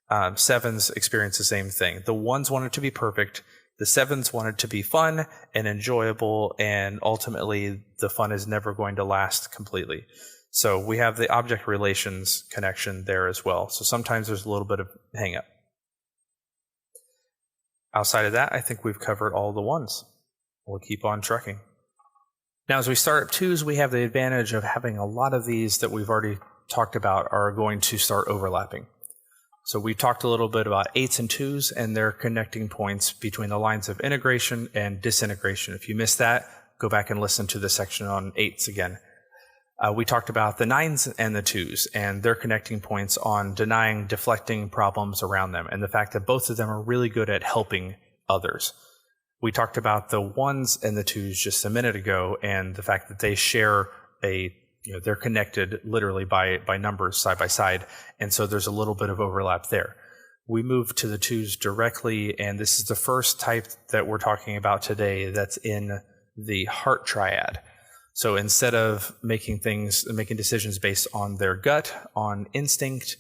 7s experience the same thing. The 1s want it to be perfect. The 7s want it to be fun and enjoyable, and ultimately the fun is never going to last completely. So we have the object relations connection there as well. So sometimes there's a little bit of hang up. Outside of that, I think we've covered all the 1s. We'll keep on trucking. Now, as we start up 2s, we have the advantage of having a lot of these that we've already talked about are going to start overlapping. So we talked a little bit about 8s and 2s and their connecting points between the lines of integration and disintegration. If you missed that, go back and listen to the section on 8s again. We talked about the 9s and the 2s and their connecting points on denying, deflecting problems around them, and the fact that both of them are really good at helping others. We talked about the 1s and the 2s just a minute ago, and the fact that they share they're connected literally by numbers side by side, and so there's a little bit of overlap there. We move to the 2s directly, and this is the first type that we're talking about today that's in the heart triad. So instead of making decisions based on their gut, on instinct,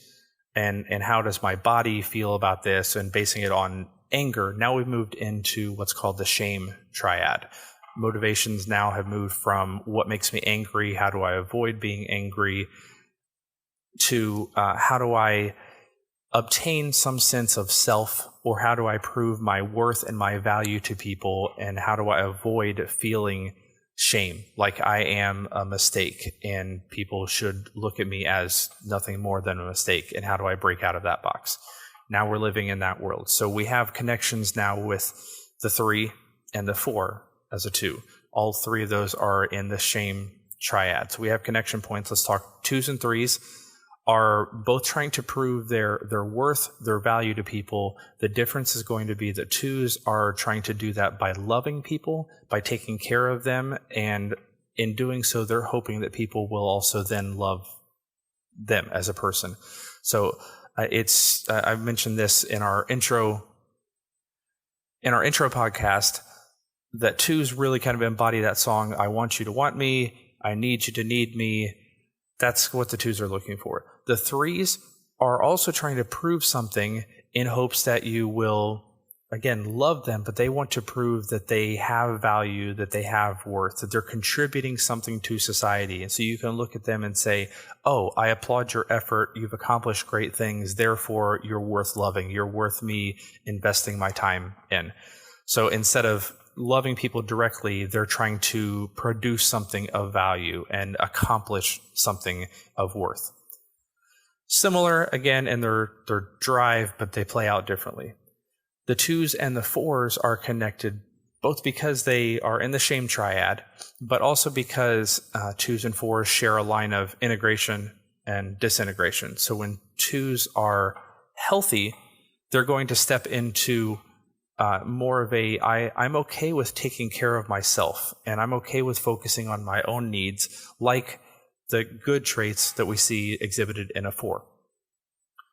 and how does my body feel about this, and basing it on anger, now we've moved into what's called the shame triad. motivations now have moved from what makes me angry, how do I avoid being angry, to how do I obtain some sense of self, or how do I prove my worth and my value to people, and how do I avoid feeling shame, like I am a mistake and people should look at me as nothing more than a mistake, and how do I break out of that box? Now we're living in that world. So we have connections now with the 3 and the 4 as a 2. All 3 of those are in the shame triad. So we have connection points. Let's talk 2s and 3s. Are both trying to prove their worth, their value to people. The difference is going to be that 2s are trying to do that by loving people, by taking care of them, and in doing so, they're hoping that people will also then love them as a person. So I've mentioned this in our intro podcast, that 2s really kind of embody that song, I want you to want me, I need you to need me. That's what the 2s are looking for. The 3s are also trying to prove something in hopes that you will, again, love them, but they want to prove that they have value, that they have worth, that they're contributing something to society. And so you can look at them and say, oh, I applaud your effort. You've accomplished great things. Therefore, you're worth loving. You're worth me investing my time in. So instead of loving people directly, they're trying to produce something of value and accomplish something of worth. Similar, again, in their drive, but they play out differently. The 2s and the 4s are connected both because they are in the shame triad, but also because 2s and 4s share a line of integration and disintegration. So when 2s are healthy, they're going to step into more of I'm okay with taking care of myself, and I'm okay with focusing on my own needs, like the good traits that we see exhibited in a 4.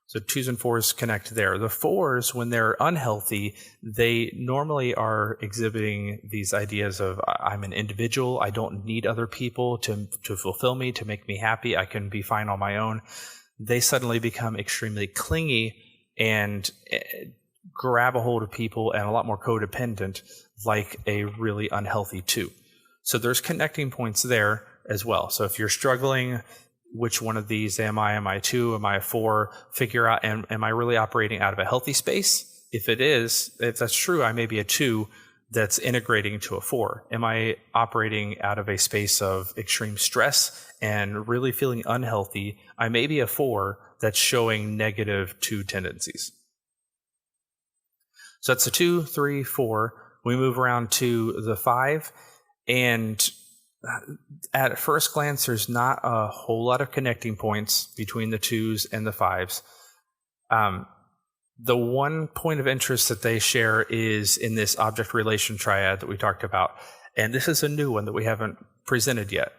So 2s and 4s connect there. The 4s, when they're unhealthy, they normally are exhibiting these ideas of I'm an individual, I don't need other people to fulfill me, to make me happy, I can be fine on my own. They suddenly become extremely clingy and grab a hold of people and a lot more codependent, like a really unhealthy 2. So there's connecting points there as well. So if you're struggling, which one of these am I? Am I a 2? Am I a 4? Figure out, am I really operating out of a healthy space? If that's true, I may be a 2 that's integrating to a 4. Am I operating out of a space of extreme stress and really feeling unhealthy? I may be a 4 that's showing negative 2 tendencies. So that's the 2, 3, 4. We move around to the 5, and at first glance, there's not a whole lot of connecting points between the 2s and the 5s. The one point of interest that they share is in this object relation triad that we talked about, and this is a new one that we haven't presented yet.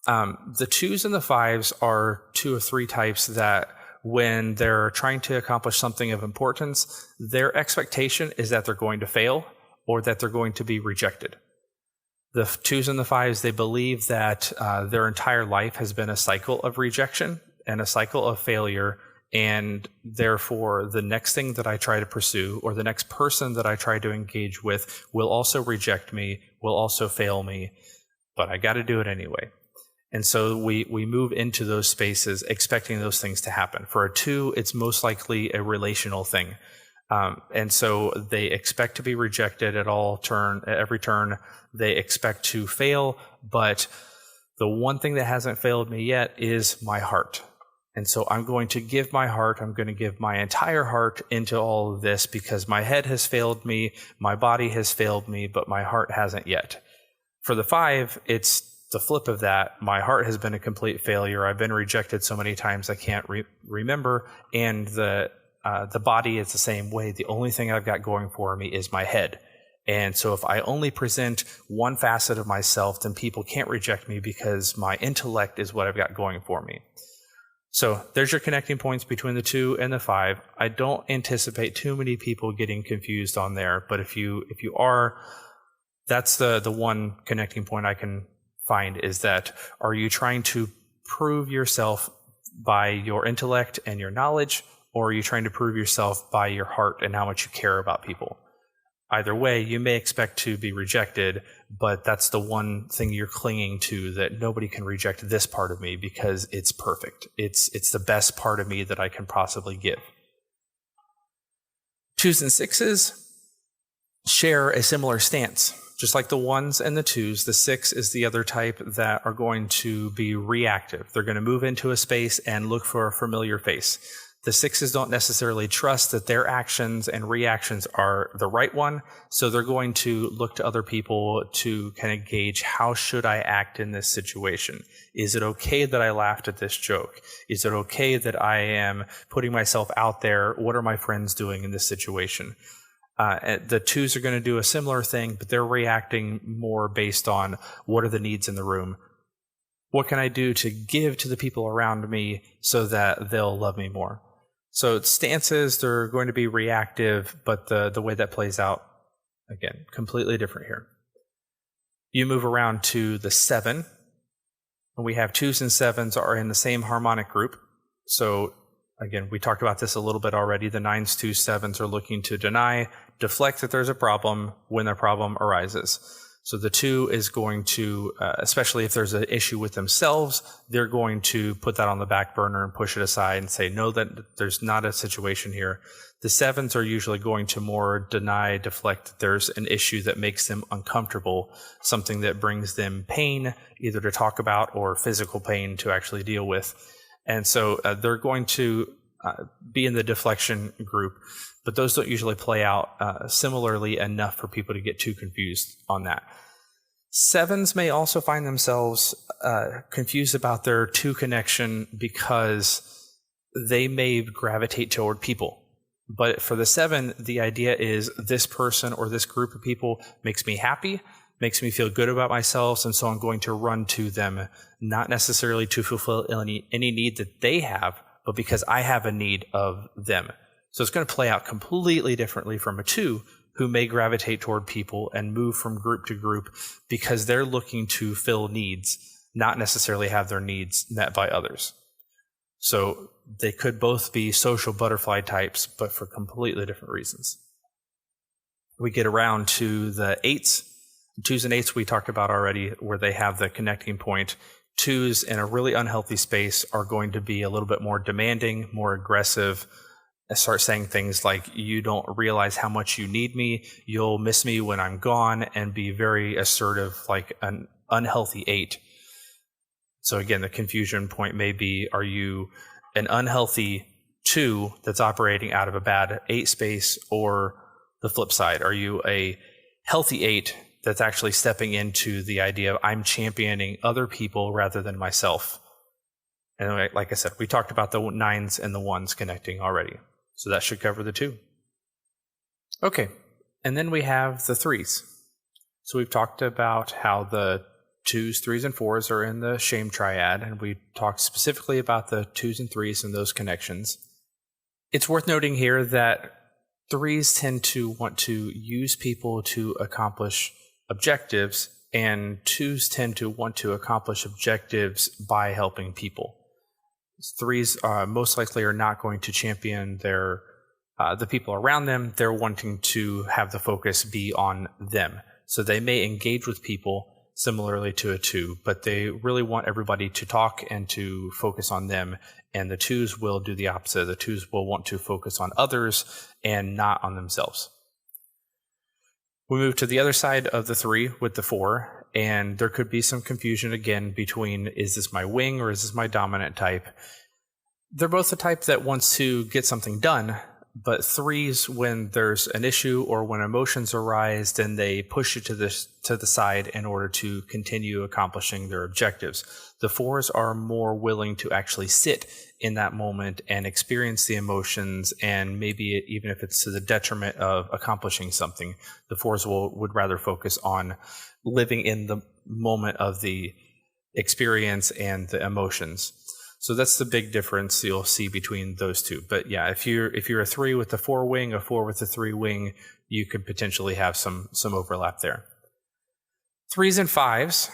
The 2s and the 5s are 2 of 3 types that when they're trying to accomplish something of importance, their expectation is that they're going to fail or that they're going to be rejected. The 2s and the 5s, they believe that their entire life has been a cycle of rejection and a cycle of failure, and therefore the next thing that I try to pursue or the next person that I try to engage with will also reject me, will also fail me, but I got to do it anyway. And so we move into those spaces expecting those things to happen. For a 2, it's most likely a relational thing. And so they expect to be rejected at every turn. They expect to fail, but the one thing that hasn't failed me yet is my heart. And so I'm going to give my heart. I'm going to give my entire heart into all of this because my head has failed me, my body has failed me, but my heart hasn't yet. For the 5, it's the flip of that. My heart has been a complete failure. I've been rejected so many times I can't remember, and the body is the same way. The only thing I've got going for me is my head. And so if I only present one facet of myself, then people can't reject me because my intellect is what I've got going for me. So there's your connecting points between the 2 and the 5. I don't anticipate too many people getting confused on there, but if you are, that's the one connecting point I can find, is that are you trying to prove yourself by your intellect and your knowledge, or are you trying to prove yourself by your heart and how much you care about people? Either way, you may expect to be rejected, but that's the one thing you're clinging to, that nobody can reject this part of me because it's perfect. It's the best part of me that I can possibly give. 2s and 6s share a similar stance. Just like the 1s and the 2s, the 6 is the other type that are going to be reactive. They're going to move into a space and look for a familiar face. The 6s don't necessarily trust that their actions and reactions are the right one, so they're going to look to other people to kind of gauge, how should I act in this situation? Is it okay that I laughed at this joke? Is it okay that I am putting myself out there? What are my friends doing in this situation? The 2s are going to do a similar thing, but they're reacting more based on, what are the needs in the room? What can I do to give to the people around me so that they'll love me more? So stances, they're going to be reactive, but the way that plays out, again, completely different here. You move around to the 7, and we have 2s and 7s are in the same harmonic group. So again, we talked about this a little bit already. The 9s, 2s, 7s are looking to deny, deflect that there's a problem when a problem arises. So the 2 is going to, especially if there's an issue with themselves, they're going to put that on the back burner and push it aside and say, no, that there's not a situation here. The 7s are usually going to more deny, deflect that there's an issue that makes them uncomfortable, something that brings them pain, either to talk about or physical pain to actually deal with. And so they're going to be in the deflection group, but those don't usually play out similarly enough for people to get too confused on that. 7s may also find themselves confused about their 2 connection because they may gravitate toward people. But for the 7, the idea is, this person or this group of people makes me happy, makes me feel good about myself, and so I'm going to run to them, not necessarily to fulfill any need that they have, but because I have a need of them. So it's going to play out completely differently from a 2, who may gravitate toward people and move from group to group because they're looking to fill needs, not necessarily have their needs met by others. So they could both be social butterfly types, but for completely different reasons. We get around to the 8s. 2s and 8s we talked about already, where they have the connecting point. 2s in a really unhealthy space are going to be a little bit more demanding, more aggressive, start saying things like, you don't realize how much you need me, you'll miss me when I'm gone, and be very assertive, like an unhealthy 8. So again, the confusion point may be, are you an unhealthy 2 that's operating out of a bad 8 space, or the flip side? Are you a healthy 8 that's actually stepping into the idea of, I'm championing other people rather than myself? And like I said, we talked about the 9s and the 1s connecting already. So that should cover the 2. Okay, and then we have the 3s. So we've talked about how the 2s, 3s, and 4s are in the shame triad, and we talked specifically about the 2s and 3s and those connections. It's worth noting here that 3s tend to want to use people to accomplish objectives, and 2s tend to want to accomplish objectives by helping people. 3s most likely are not going to champion the people around them. They're wanting to have the focus be on them. So they may engage with people similarly to a 2, but they really want everybody to talk and to focus on them. And the 2s will do the opposite. The 2s will want to focus on others and not on themselves. We move to the other side of the 3 with the 4, and there could be some confusion again between, is this my wing or is this my dominant type? They're both the type that wants to get something done, but 3s, when there's an issue or when emotions arise, then they push it to the side in order to continue accomplishing their objectives. The 4s are more willing to actually sit in that moment and experience the emotions, and maybe even if it's to the detriment of accomplishing something, the 4s would rather focus on living in the moment of the experience and the emotions. So that's the big difference you'll see between those two. But yeah, if you're a 3 with the 4 wing, a 4 with the 3 wing, you could potentially have some overlap there. 3s and 5s,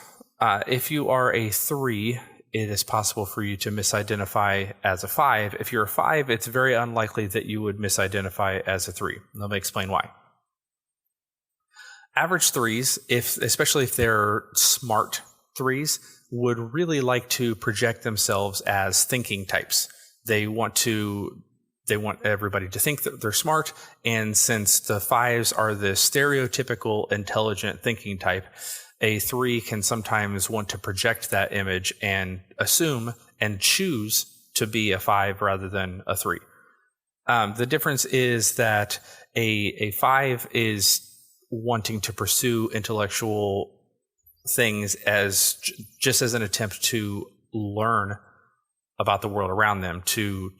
if you are a 3, it is possible for you to misidentify as a 5. If you're a 5, it's very unlikely that you would misidentify as a 3. Let me explain why. Average threes, especially if they're smart threes, would really like to project themselves as thinking types. They want everybody to think that they're smart, and since the fives are the stereotypical intelligent thinking type, a three can sometimes want to project that image and assume and choose to be a five rather than a three. The difference is that a five is wanting to pursue intellectual things just as an attempt to learn about the world around them, to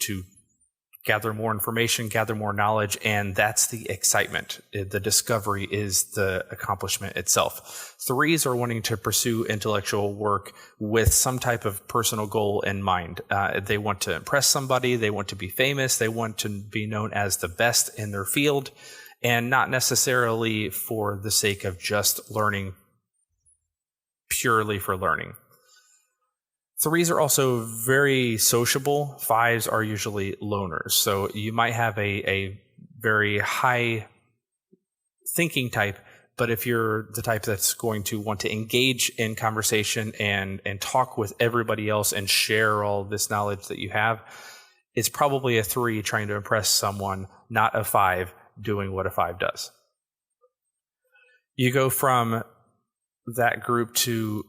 gather more information, gather more knowledge, and that's the excitement. The discovery is the accomplishment itself. Threes are wanting to pursue intellectual work with some type of personal goal in mind. They want to impress somebody, they want to be famous, they want to be known as the best in their field, and not necessarily for the sake of just learning purely for learning. Threes are also very sociable. Fives are usually loners. So you might have a very high thinking type, but if you're the type that's going to want to engage in conversation and talk with everybody else and share all this knowledge that you have, it's probably a three trying to impress someone, not a five doing what a five does. You go from that group to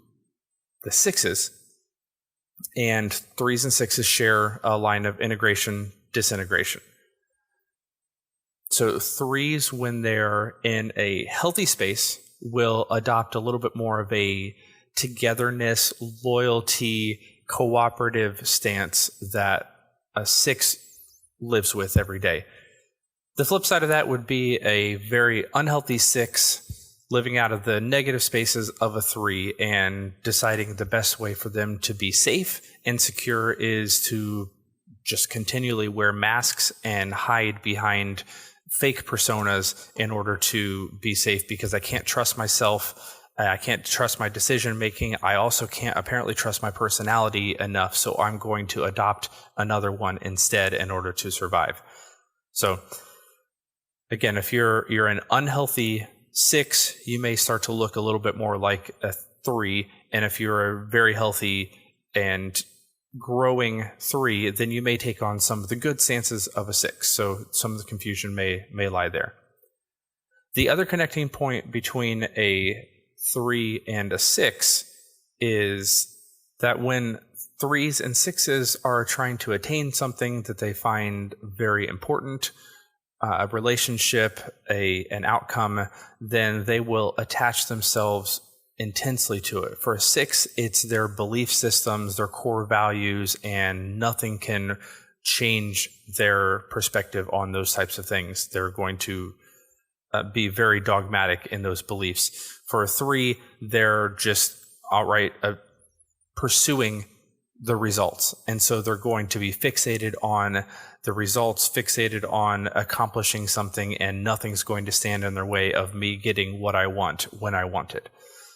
the sixes, and threes and sixes share a line of integration, disintegration. So threes, when they're in a healthy space, will adopt a little bit more of a togetherness, loyalty, cooperative stance that a six lives with every day. The flip side of that would be a very unhealthy six living out of the negative spaces of a three and deciding the best way for them to be safe and secure is to just continually wear masks and hide behind fake personas in order to be safe, because I can't trust myself. I can't trust my decision making. I also can't apparently trust my personality enough, so I'm going to adopt another one instead in order to survive. So again, if you're an unhealthy six, you may start to look a little bit more like a three. And if you're a very healthy and growing three, then you may take on some of the good stances of a six. So some of the confusion may lie there. The other connecting point between a three and a six is that when threes and sixes are trying to attain something that they find very important, a relationship, an outcome, then they will attach themselves intensely to it. For a six, it's their belief systems, their core values, and nothing can change their perspective on those types of things. They're going to be very dogmatic in those beliefs. For a three, they're just outright pursuing the results. And so they're going to be fixated on the results, fixated on accomplishing something, and nothing's going to stand in their way of me getting what I want when I want it.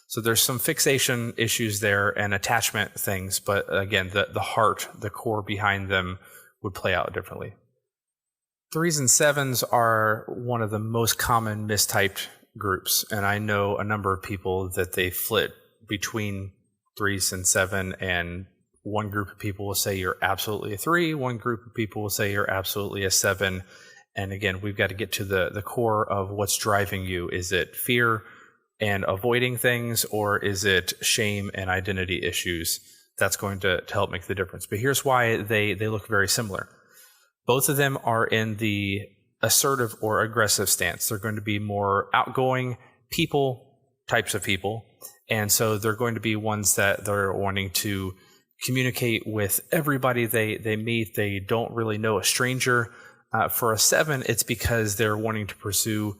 So there's some fixation issues there and attachment things, but again, the heart, the core behind them would play out differently. Threes and sevens are one of the most common mistyped groups, and I know a number of people that they flit between threes and seven, and one group of people will say you're absolutely a three, one group of people will say you're absolutely a seven. And again, we've got to get to the core of what's driving you. Is it fear and avoiding things, or is it shame and identity issues? That's going to help make the difference. But here's why they look very similar. Both of them are in the assertive or aggressive stance. They're going to be more outgoing types of people. And so they're going to be ones that they're wanting to communicate with everybody they meet. They don't really know a stranger. For a seven, it's because they're wanting to pursue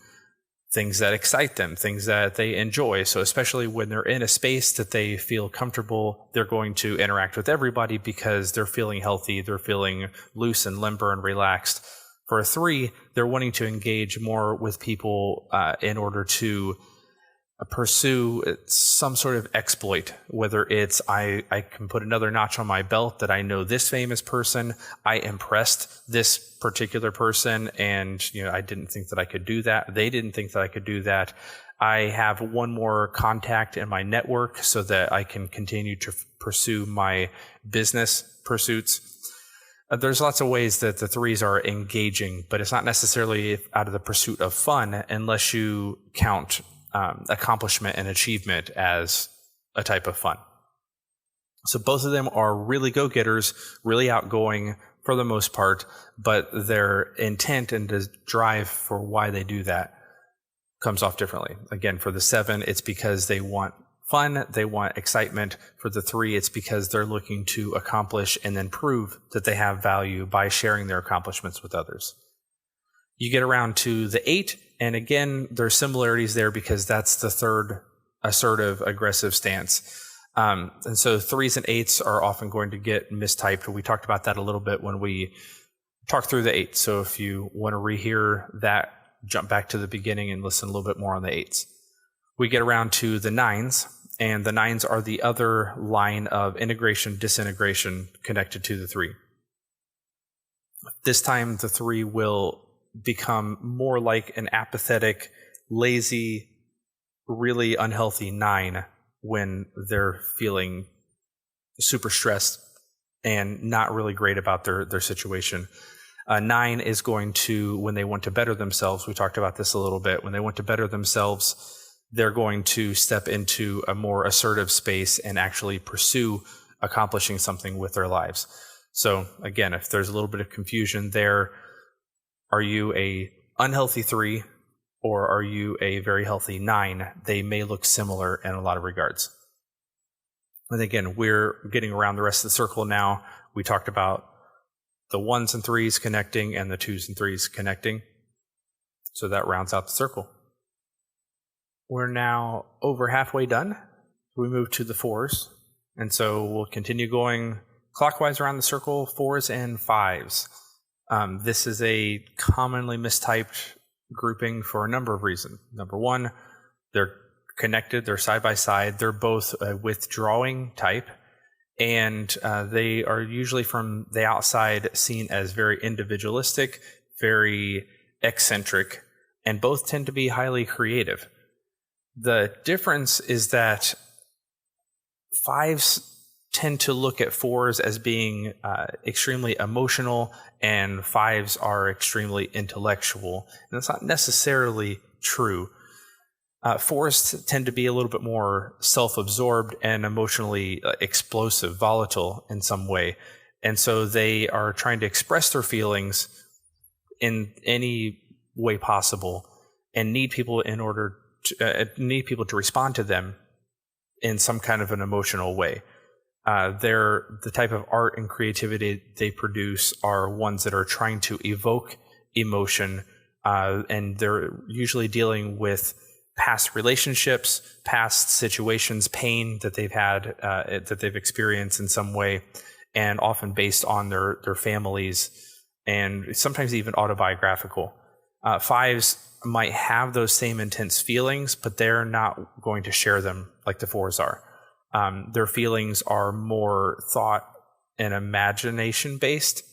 things that excite them, things that they enjoy. So especially when they're in a space that they feel comfortable, they're going to interact with everybody because they're feeling healthy, they're feeling loose and limber and relaxed. For a three, they're wanting to engage more with people in order to pursue some sort of exploit, whether it's I can put another notch on my belt that I know this famous person, I impressed this particular person, and I didn't think that I could do that. They didn't think that I could do that. I have one more contact in my network so that I can continue to pursue my business pursuits. There's lots of ways that the 3s are engaging, but it's not necessarily out of the pursuit of fun unless you count accomplishment and achievement as a type of fun. So both of them are really go-getters, really outgoing for the most part, but their intent and the drive for why they do that comes off differently. Again, for the 7, it's because they want fun, they want excitement. For the 3, it's because they're looking to accomplish and then prove that they have value by sharing their accomplishments with others. You get around to the 8, and again, there's similarities there because that's the 3rd assertive, aggressive stance. And so 3s and 8s are often going to get mistyped. We talked about that a little bit when we talked through the 8. So if you want to rehear that, jump back to the beginning and listen a little bit more on the 8s. We get around to the 9s, and the 9s are the other line of integration, disintegration connected to the 3. This time, the 3 will become more like an apathetic, lazy, really unhealthy 9 when they're feeling super stressed and not really great about their situation. 9 is going to, when they want to better themselves, we talked about this a little bit, when they want to better themselves, they're going to step into a more assertive space and actually pursue accomplishing something with their lives. So again, if there's a little bit of confusion there, are you a unhealthy 3 or are you a very healthy 9? They may look similar in a lot of regards. And again, we're getting around the rest of the circle now. We talked about the 1s and 3s connecting and the 2s and 3s connecting. So that rounds out the circle. We're now over halfway done. We move to the 4s. And so we'll continue going clockwise around the circle, 4s and 5s. This is a commonly mistyped grouping for a number of reasons. Number 1, they're connected, they're side by side, they're both a withdrawing type, and they are usually from the outside seen as very individualistic, very eccentric, and both tend to be highly creative. The difference is that 5s tend to look at 4s as being extremely emotional, and 5s are extremely intellectual. And that's not necessarily true. 4s tend to be a little bit more self-absorbed and emotionally explosive, volatile in some way. And so they are trying to express their feelings in any way possible and need people to respond to them in some kind of an emotional way. The type of art and creativity they produce are ones that are trying to evoke emotion, and they're usually dealing with past relationships, past situations, pain that they've had, that they've experienced in some way, and often based on their families, and sometimes even autobiographical. 5s might have those same intense feelings, but they're not going to share them like the 4s are. Their feelings are more thought and imagination based.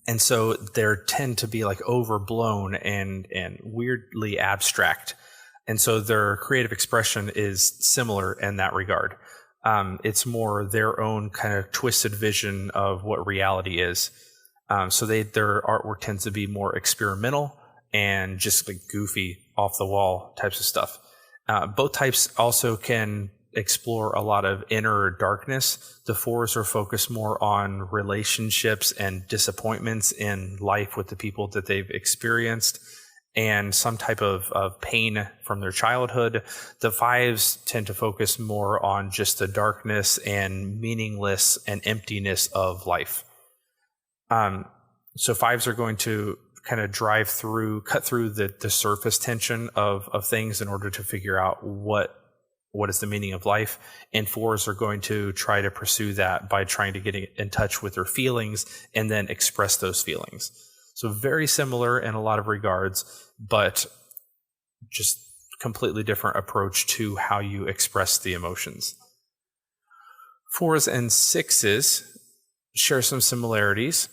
And so they tend to be like overblown and weirdly abstract. And so their creative expression is similar in that regard. It's more their own kind of twisted vision of what reality is. So their artwork tends to be more experimental and just like goofy, off the wall types of stuff. Both types also can explore a lot of inner darkness. The 4s are focused more on relationships and disappointments in life with the people that they've experienced and some type of pain from their childhood. The 5s tend to focus more on just the darkness and meaningless and emptiness of life. So 5s are going to kind of cut through the surface tension of things in order to figure out what is the meaning of life, and 4s are going to try to pursue that by trying to get in touch with their feelings and then express those feelings. So very similar in a lot of regards, but just completely different approach to how you express the emotions. 4s and 6s share some similarities,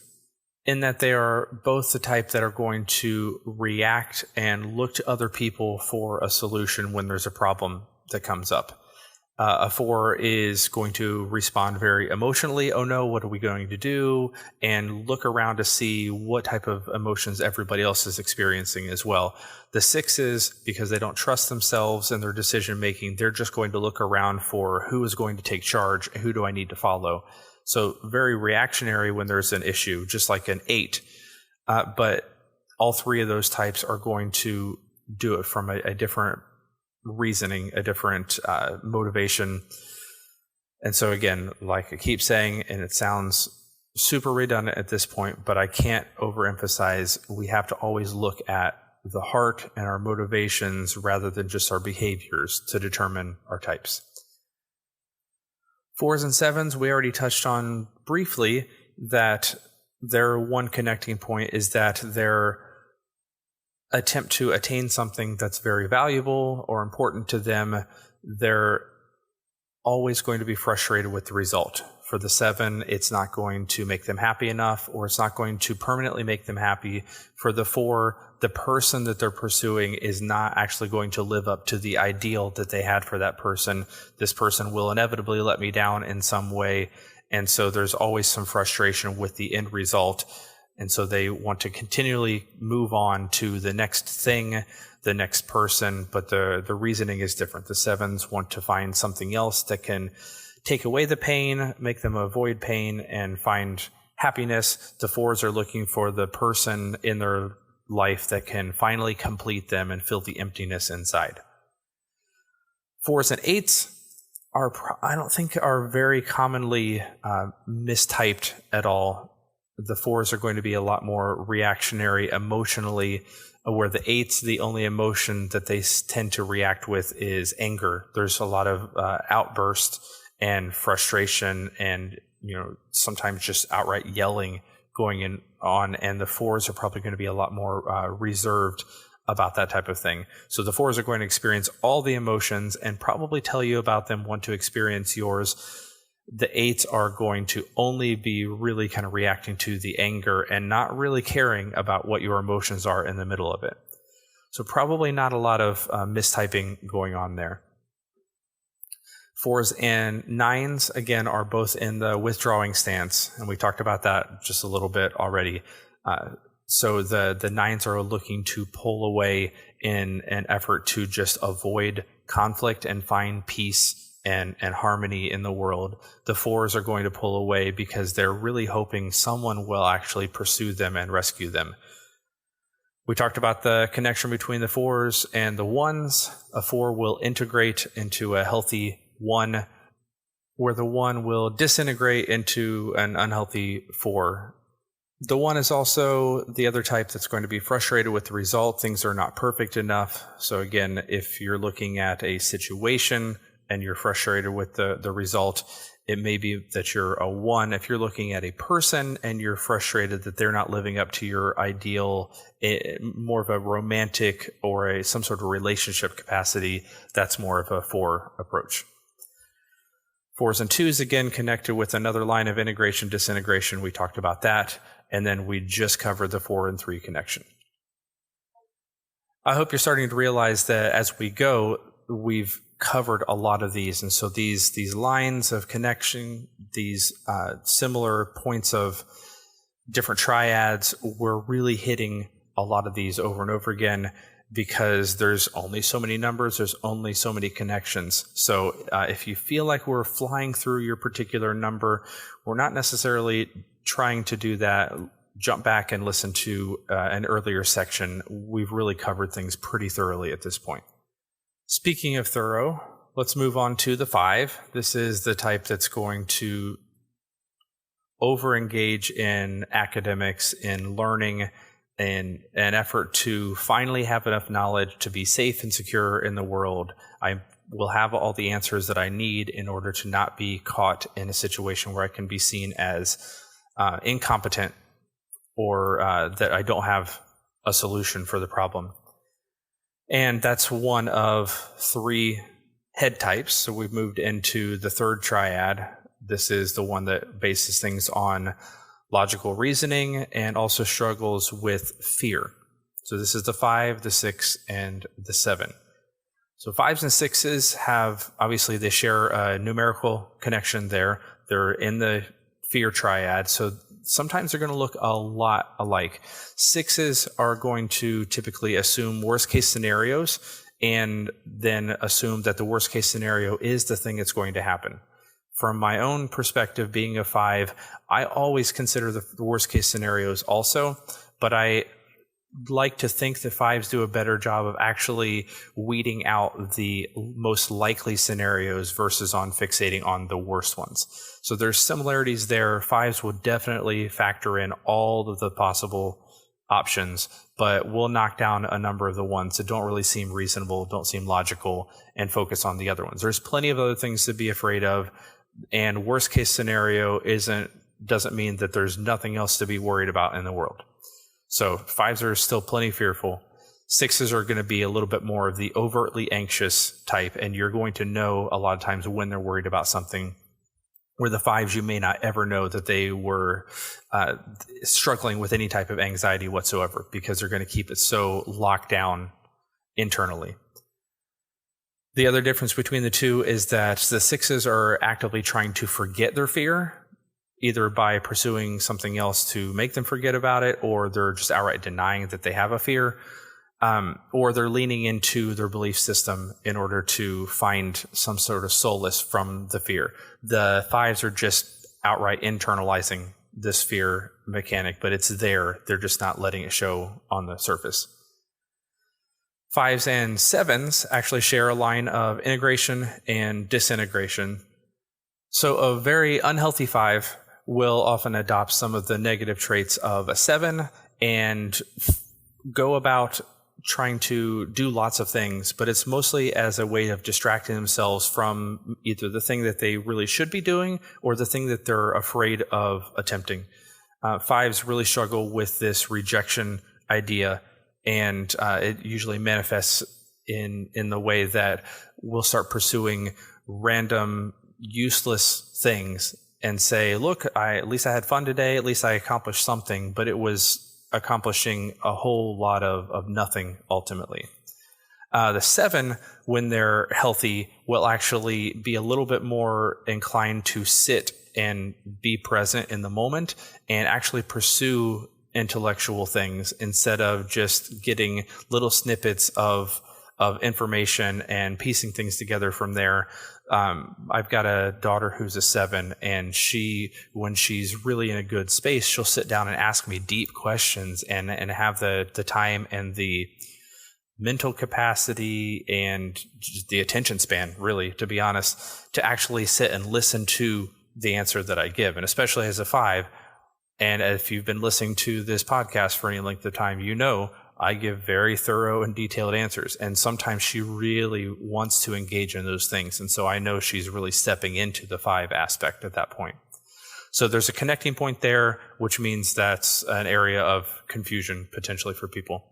in that they are both the type that are going to react and look to other people for a solution when there's a problem that comes up. A 4 is going to respond very emotionally. Oh no, what are we going to do? And look around to see what type of emotions everybody else is experiencing as well. The 6s, because they don't trust themselves and their decision making, they're just going to look around for who is going to take charge, who do I need to follow. So very reactionary when there's an issue, just like an 8. But all 3 of those types are going to do it from a different reasoning, a different motivation. And so again, like I keep saying, and it sounds super redundant at this point, but I can't overemphasize, we have to always look at the heart and our motivations rather than just our behaviors to determine our types. 4s and 7s, we already touched on briefly that their one connecting point is that their attempt to attain something that's very valuable or important to them, they're always going to be frustrated with the result. For the 7, it's not going to make them happy enough, or it's not going to permanently make them happy. For the 4, the person that they're pursuing is not actually going to live up to the ideal that they had for that person. This person will inevitably let me down in some way. And so there's always some frustration with the end result. And so they want to continually move on to the next thing, the next person, but the reasoning is different. The 7s want to find something else that can take away the pain, make them avoid pain, and find happiness. The 4s are looking for the person in their life that can finally complete them and fill the emptiness inside. 4s and 8s I don't think are very commonly mistyped at all. The 4s are going to be a lot more reactionary emotionally, where the 8s, the only emotion that they tend to react with is anger. There's a lot of outburst and frustration and, sometimes just outright yelling going on. And the 4s are probably going to be a lot more reserved about that type of thing. So the 4s are going to experience all the emotions and probably tell you about them, want to experience yours. The 8s are going to only be really kind of reacting to the anger and not really caring about what your emotions are in the middle of it. So probably not a lot of mistyping going on there. 4s and 9s, again, are both in the withdrawing stance, and we talked about that just a little bit already. So the 9s are looking to pull away in an effort to just avoid conflict and find peace and harmony in the world. The 4s are going to pull away because they're really hoping someone will actually pursue them and rescue them. We talked about the connection between the 4s and the 1s. A 4 will integrate into a healthy 1, where the 1 will disintegrate into an unhealthy 4. The 1 is also the other type that's going to be frustrated with the result. Things are not perfect enough. So again, if you're looking at a situation and you're frustrated with the result, it may be that you're a 1. If you're looking at a person and you're frustrated that they're not living up to your ideal, more of a romantic or some sort of relationship capacity, that's more of a 4 approach. 4s and 2s, again, connected with another line of integration, disintegration. We talked about that. And then we just covered the 4 and 3 connection. I hope you're starting to realize that as we go, we've covered a lot of these. And so these lines of connection, these similar points of different triads, we're really hitting a lot of these over and over again because there's only so many numbers, there's only so many connections. So if you feel like we're flying through your particular number, we're not necessarily trying to do that. Jump back and listen to an earlier section. We've really covered things pretty thoroughly at this point. Speaking of thorough, let's move on to the 5. This is the type that's going to over-engage in academics, in learning, in an effort to finally have enough knowledge to be safe and secure in the world. I will have all the answers that I need in order to not be caught in a situation where I can be seen as incompetent or that I don't have a solution for the problem. And that's one of 3 head types. So we've moved into the 3rd triad. This is the one that bases things on logical reasoning, and also struggles with fear. So this is the 5, the 6, and the 7. So 5s and 6s have, obviously they share a numerical connection there. They're in the fear triad, so sometimes they're going to look a lot alike. 6s are going to typically assume worst case scenarios and then assume that the worst case scenario is the thing that's going to happen. From my own perspective, being a 5, I always consider the worst case scenarios also, but I like to think that 5s do a better job of actually weeding out the most likely scenarios versus on fixating on the worst ones. So there's similarities there. 5s will definitely factor in all of the possible options, but we'll knock down a number of the ones that don't really seem reasonable, don't seem logical, and focus on the other ones. There's plenty of other things to be afraid of, and worst case scenario doesn't mean that there's nothing else to be worried about in the world. So 5s are still plenty fearful. 6s are going to be a little bit more of the overtly anxious type, and you're going to know a lot of times when they're worried about something, where the 5s you may not ever know that they were struggling with any type of anxiety whatsoever, because they're going to keep it so locked down internally. The other difference between the two is that the 6s are actively trying to forget their fear, either by pursuing something else to make them forget about it, or they're just outright denying that they have a fear, or they're leaning into their belief system in order to find some sort of solace from the fear. The 5s are just outright internalizing this fear mechanic, but it's there. They're just not letting it show on the surface. 5s and 7s actually share a line of integration and disintegration. So a very unhealthy 5 will often adopt some of the negative traits of a 7 and go about trying to do lots of things, but it's mostly as a way of distracting themselves from either the thing that they really should be doing or the thing that they're afraid of attempting. 5s really struggle with this rejection idea, and it usually manifests in the way that we'll start pursuing random, useless things and say, look, at least I had fun today, at least I accomplished something, but it was accomplishing a whole lot of nothing ultimately. The 7, when they're healthy, will actually be a little bit more inclined to sit and be present in the moment and actually pursue intellectual things instead of just getting little snippets of information and piecing things together from there. I've got a daughter who's a 7, and when she's really in a good space, she'll sit down and ask me deep questions and have the time and the mental capacity and just the attention span, really, to be honest, to actually sit and listen to the answer that I give. And especially as a 5, and if you've been listening to this podcast for any length of time, you know I give very thorough and detailed answers, and sometimes she really wants to engage in those things, and so I know she's really stepping into the 5 aspect at that point. So there's a connecting point there, which means that's an area of confusion potentially for people.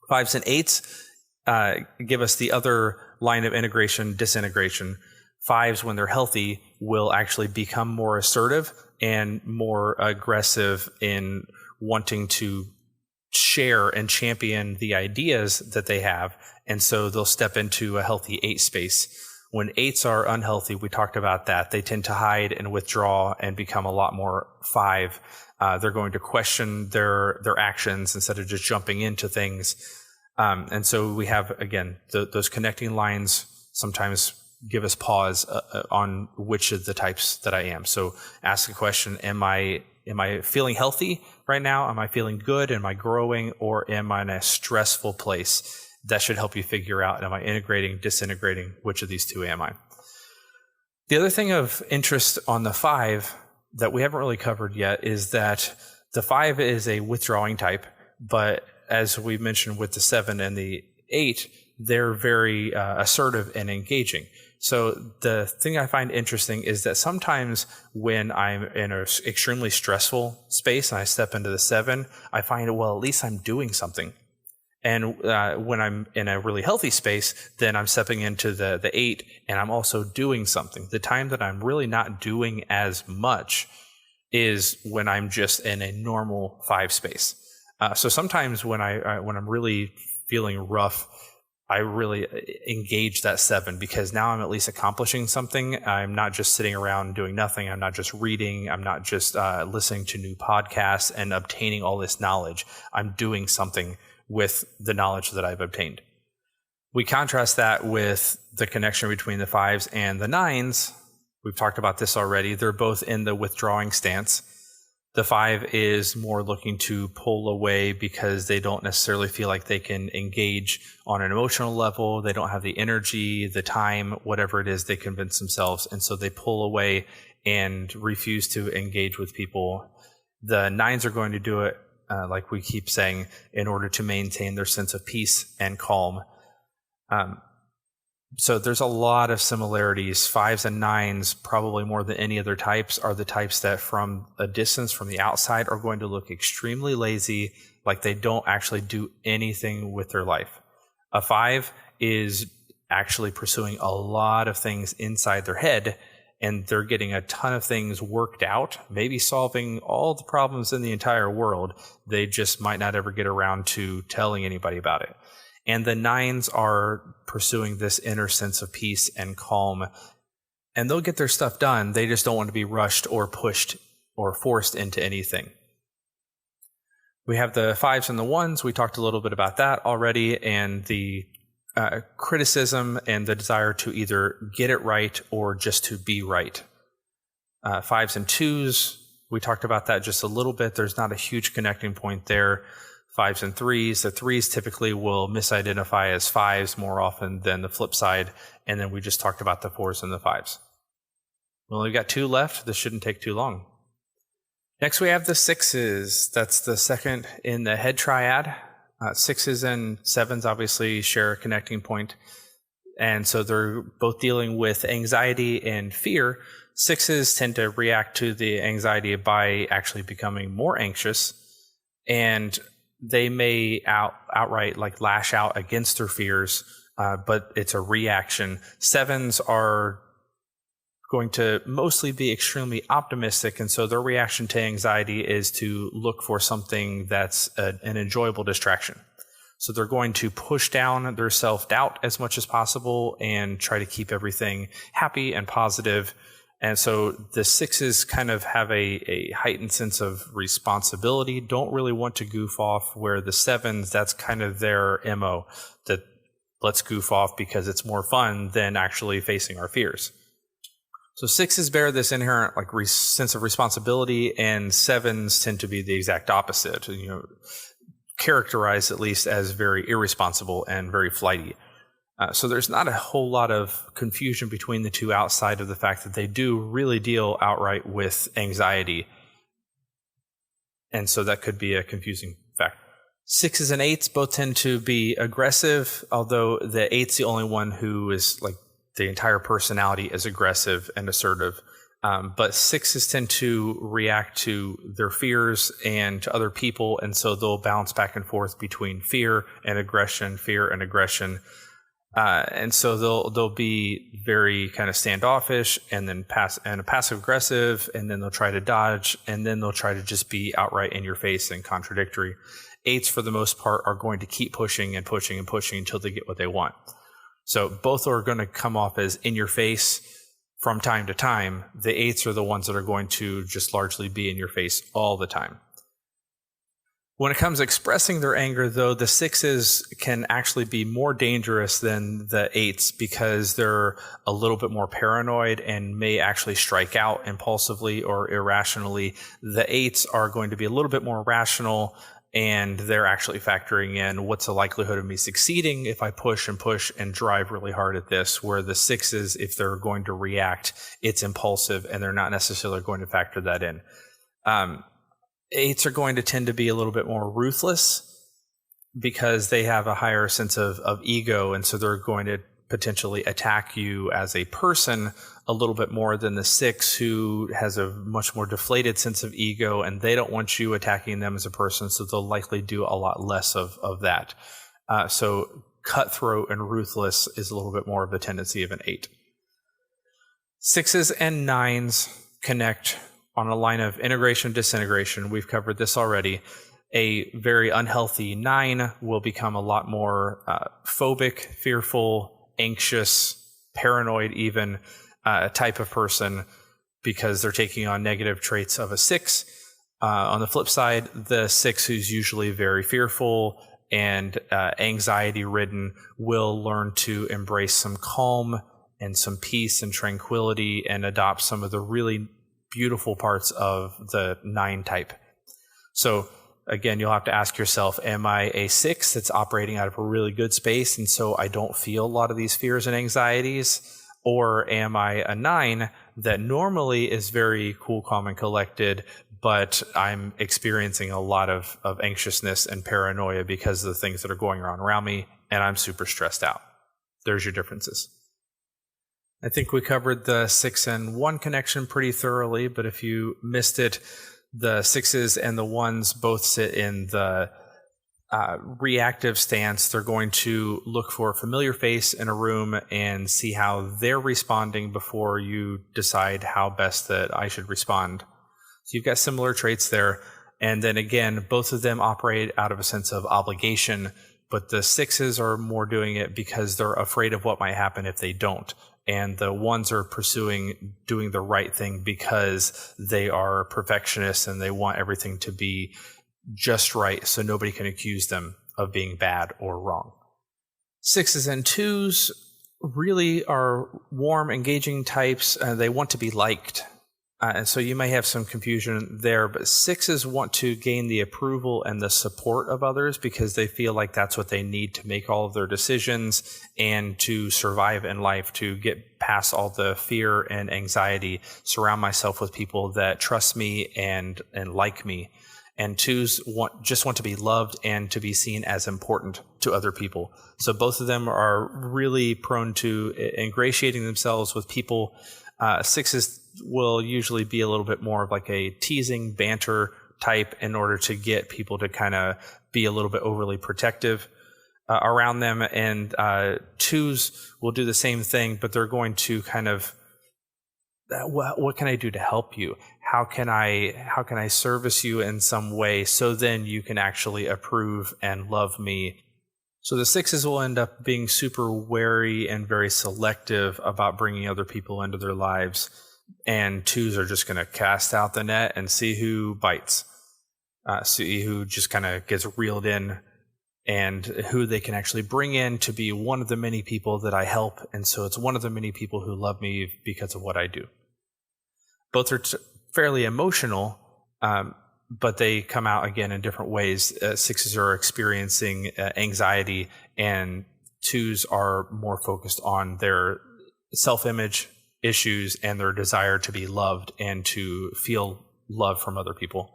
5s and 8s give us the other line of integration, disintegration. 5s, when they're healthy, will actually become more assertive and more aggressive in wanting to share and champion the ideas that they have, and so they'll step into a healthy 8 space. When 8s are unhealthy, we talked about that, they tend to hide and withdraw and become a lot more 5. They're going to question their actions instead of just jumping into things. And so we have, again, those connecting lines sometimes give us pause on which of the types that I am. So ask a question, am I feeling healthy right now? Am I feeling good? Am I growing? Or am I in a stressful place? That should help you figure out, am I integrating, disintegrating? Which of these two am I? The other thing of interest on the 5 that we haven't really covered yet is that the 5 is a withdrawing type, but as we mentioned with the 7 and the 8, they're very assertive and engaging. So the thing I find interesting is that sometimes when I'm in an extremely stressful space and I step into the 7, I find, well, at least I'm doing something. And when I'm in a really healthy space, then I'm stepping into the 8 and I'm also doing something. The time that I'm really not doing as much is when I'm just in a normal 5 space. So sometimes when I'm really feeling rough, I really engage that 7, because now I'm at least accomplishing something. I'm not just sitting around doing nothing. I'm not just reading. I'm not just listening to new podcasts and obtaining all this knowledge. I'm doing something with the knowledge that I've obtained. We contrast that with the connection between the 5s and the 9s. We've talked about this already. They're both in the withdrawing stance. The 5 is more looking to pull away because they don't necessarily feel like they can engage on an emotional level. They don't have the energy, the time, whatever it is they convince themselves. And so they pull away and refuse to engage with people. The 9s are going to do it, like we keep saying, in order to maintain their sense of peace and calm. So there's a lot of similarities. 5s and 9s, probably more than any other types, are the types that from a distance, from the outside, are going to look extremely lazy, like they don't actually do anything with their life. A 5 is actually pursuing a lot of things inside their head, and they're getting a ton of things worked out, maybe solving all the problems in the entire world. They just might not ever get around to telling anybody about it. And the 9s are pursuing this inner sense of peace and calm, and they'll get their stuff done. They just don't want to be rushed or pushed or forced into anything. We have the 5s and the 1s. We talked a little bit about that already, and the criticism and the desire to either get it right or just to be right. 5s and 2s, we talked about that just a little bit. There's not a huge connecting point there. 5s and 3s. The 3s typically will misidentify as 5s more often than the flip side. And then we just talked about the 4s and the 5s. We only got 2 left. This shouldn't take too long. Next, we have the 6s. That's the second in the head triad. 6s and 7s obviously share a connecting point. And so they're both dealing with anxiety and fear. 6s tend to react to the anxiety by actually becoming more anxious, and they may outright like lash out against their fears, but it's a reaction. 7s are going to mostly be extremely optimistic, and so their reaction to anxiety is to look for something that's an enjoyable distraction. So they're going to push down their self-doubt as much as possible and try to keep everything happy and positive. And so the 6s kind of have a heightened sense of responsibility, don't really want to goof off, where the 7s, that's kind of their MO, that let's goof off because it's more fun than actually facing our fears. So 6s bear this inherent sense of responsibility, and 7s tend to be the exact opposite, characterized at least as very irresponsible and very flighty. So there's not a whole lot of confusion between the two outside of the fact that they do really deal outright with anxiety. And so that could be a confusing fact. 6s and 8s both tend to be aggressive, although the 8's the only one who is like the entire personality is aggressive and assertive. But 6s tend to react to their fears and to other people, and so they'll bounce back and forth between fear and aggression. And so they'll be very kind of standoffish, and then passive aggressive, and then they'll try to dodge, and then they'll try to just be outright in your face and contradictory. 8s, for the most part, are going to keep pushing and pushing and pushing until they get what they want. So both are going to come off as in your face from time to time. The 8s are the ones that are going to just largely be in your face all the time. When it comes to expressing their anger, though, the 6s can actually be more dangerous than the 8s because they're a little bit more paranoid and may actually strike out impulsively or irrationally. The 8s are going to be a little bit more rational, and they're actually factoring in what's the likelihood of me succeeding if I push and drive really hard at this, where the 6s, if they're going to react, it's impulsive and they're not necessarily going to factor that in. 8s are going to tend to be a little bit more ruthless because they have a higher sense of ego, and so they're going to potentially attack you as a person a little bit more than the 6, who has a much more deflated sense of ego, and they don't want you attacking them as a person, so they'll likely do a lot less of that. So cutthroat and ruthless is a little bit more of a tendency of an 8. 6s and 9s connect on a line of integration, disintegration, we've covered this already. A very unhealthy 9 will become a lot more phobic, fearful, anxious, paranoid even type of person because they're taking on negative traits of a 6. On the flip side, the 6 who's usually very fearful and anxiety-ridden will learn to embrace some calm and some peace and tranquility and adopt some of the really beautiful parts of the 9 type. So again, you'll have to ask yourself, am I a 6 that's operating out of a really good space and so I don't feel a lot of these fears and anxieties? Or am I a 9 that normally is very cool, calm, and collected, but I'm experiencing a lot of anxiousness and paranoia because of the things that are going on around me, and I'm super stressed out? There's your differences. I think we covered the 6 and 1 connection pretty thoroughly, but if you missed it, the 6s and the 1s both sit in the reactive stance. They're going to look for a familiar face in a room and see how they're responding before you decide how best that I should respond. So you've got similar traits there. And then again, both of them operate out of a sense of obligation, but the 6s are more doing it because they're afraid of what might happen if they don't. And the 1s are pursuing doing the right thing because they are perfectionists and they want everything to be just right so nobody can accuse them of being bad or wrong. 6s and 2s really are warm, engaging types. They want to be liked. And so you may have some confusion there, but 6s want to gain the approval and the support of others because they feel like that's what they need to make all of their decisions and to survive in life, to get past all the fear and anxiety, surround myself with people that trust me and like me. And 2s just want to be loved and to be seen as important to other people. So both of them are really prone to ingratiating themselves with people. 6s will usually be a little bit more of like a teasing, banter type in order to get people to kind of be a little bit overly protective around them. And 2s will do the same thing, but they're going to kind of, what can I do to help you? How can I service you in some way so then you can actually approve and love me? So the 6s will end up being super wary and very selective about bringing other people into their lives. And 2s are just going to cast out the net and see who bites, see who just kind of gets reeled in and who they can actually bring in to be one of the many people that I help. And so it's one of the many people who love me because of what I do. Both are fairly emotional, but they come out again in different ways. 6s are experiencing anxiety and 2s are more focused on their self-image issues and their desire to be loved and to feel love from other people.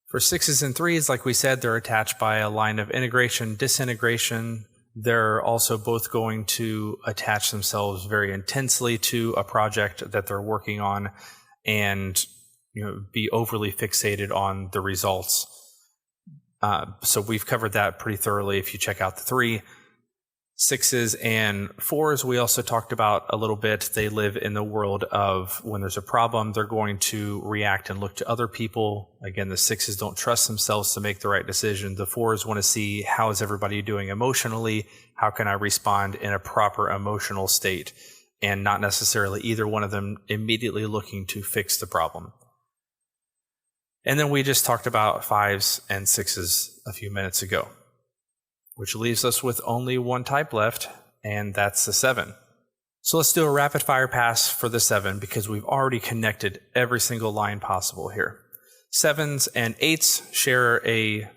For 6s and 3s, like we said, they're attached by a line of integration, disintegration. They're also both going to attach themselves very intensely to a project that they're working on and be overly fixated on the results. So we've covered that pretty thoroughly if you check out the 3. 6s and 4s, we also talked about a little bit. They live in the world of when there's a problem, they're going to react and look to other people. Again, the 6s don't trust themselves to make the right decision. The 4s want to see, how is everybody doing emotionally? How can I respond in a proper emotional state? And not necessarily either one of them immediately looking to fix the problem. And then we just talked about 5s and 6s a few minutes ago, which leaves us with only one type left, and that's the 7. So let's do a rapid fire pass for the 7 because we've already connected every single line possible here. 7s and 8s share a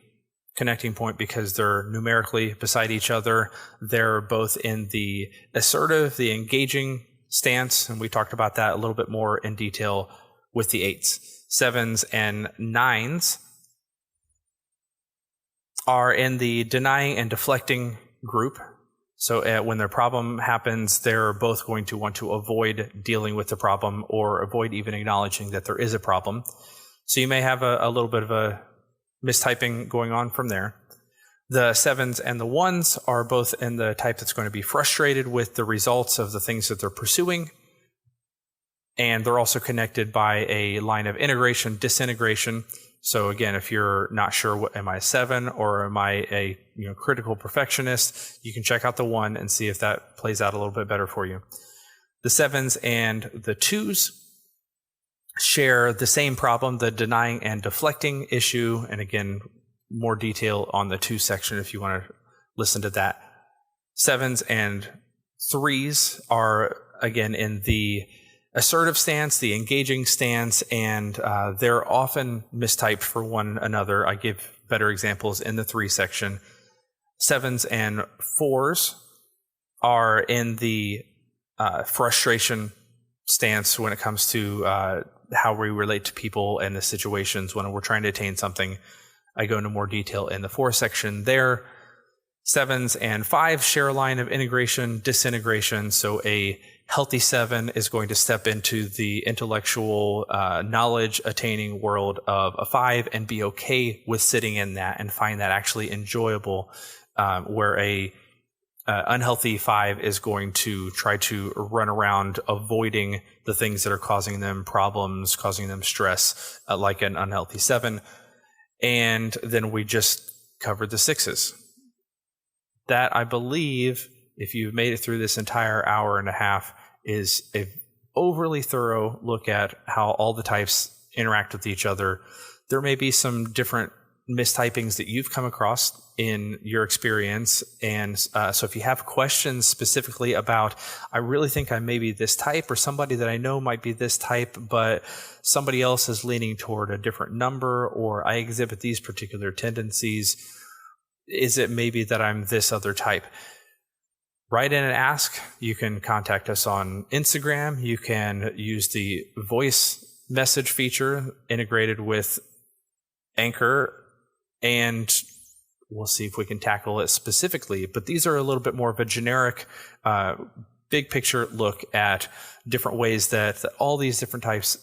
connecting point because they're numerically beside each other. They're both in the assertive, the engaging stance, and we talked about that a little bit more in detail with the 8s. 7s and 9s are in the denying and deflecting group. So when their problem happens, they're both going to want to avoid dealing with the problem or avoid even acknowledging that there is a problem. So you may have a little bit of a mistyping going on from there. The 7s and the 1s are both in the type that's going to be frustrated with the results of the things that they're pursuing. And they're also connected by a line of integration, disintegration. So again, if you're not sure, am I a 7 or am I a critical perfectionist, you can check out the 1 and see if that plays out a little bit better for you. The 7s and the 2s share the same problem, the denying and deflecting issue. And again, more detail on the 2 section if you want to listen to that. 7s and 3s are, again, in the assertive stance, the engaging stance, and they're often mistyped for one another. I give better examples in the 3 section. 7s and 4s are in the frustration stance when it comes to how we relate to people and the situations when we're trying to attain something. I go into more detail in the 4 section there. 7s and 5s share a line of integration, disintegration. So a healthy 7 is going to step into the intellectual knowledge attaining world of a 5 and be okay with sitting in that and find that actually enjoyable, where a unhealthy 5 is going to try to run around avoiding the things that are causing them problems, causing them stress, like an unhealthy 7. And then we just covered the 6s. That, I believe, if you've made it through this entire hour and a half, is a overly thorough look at how all the types interact with each other. There may be some different mistypings that you've come across in your experience. And so if you have questions specifically about, I really think I may be this type, or somebody that I know might be this type, but somebody else is leaning toward a different number, or I exhibit these particular tendencies, is it maybe that I'm this other type? Write in and ask. You can contact us on Instagram. You can use the voice message feature integrated with Anchor, and we'll see if we can tackle it specifically. But these are a little bit more of a generic, big picture look at different ways that all these different types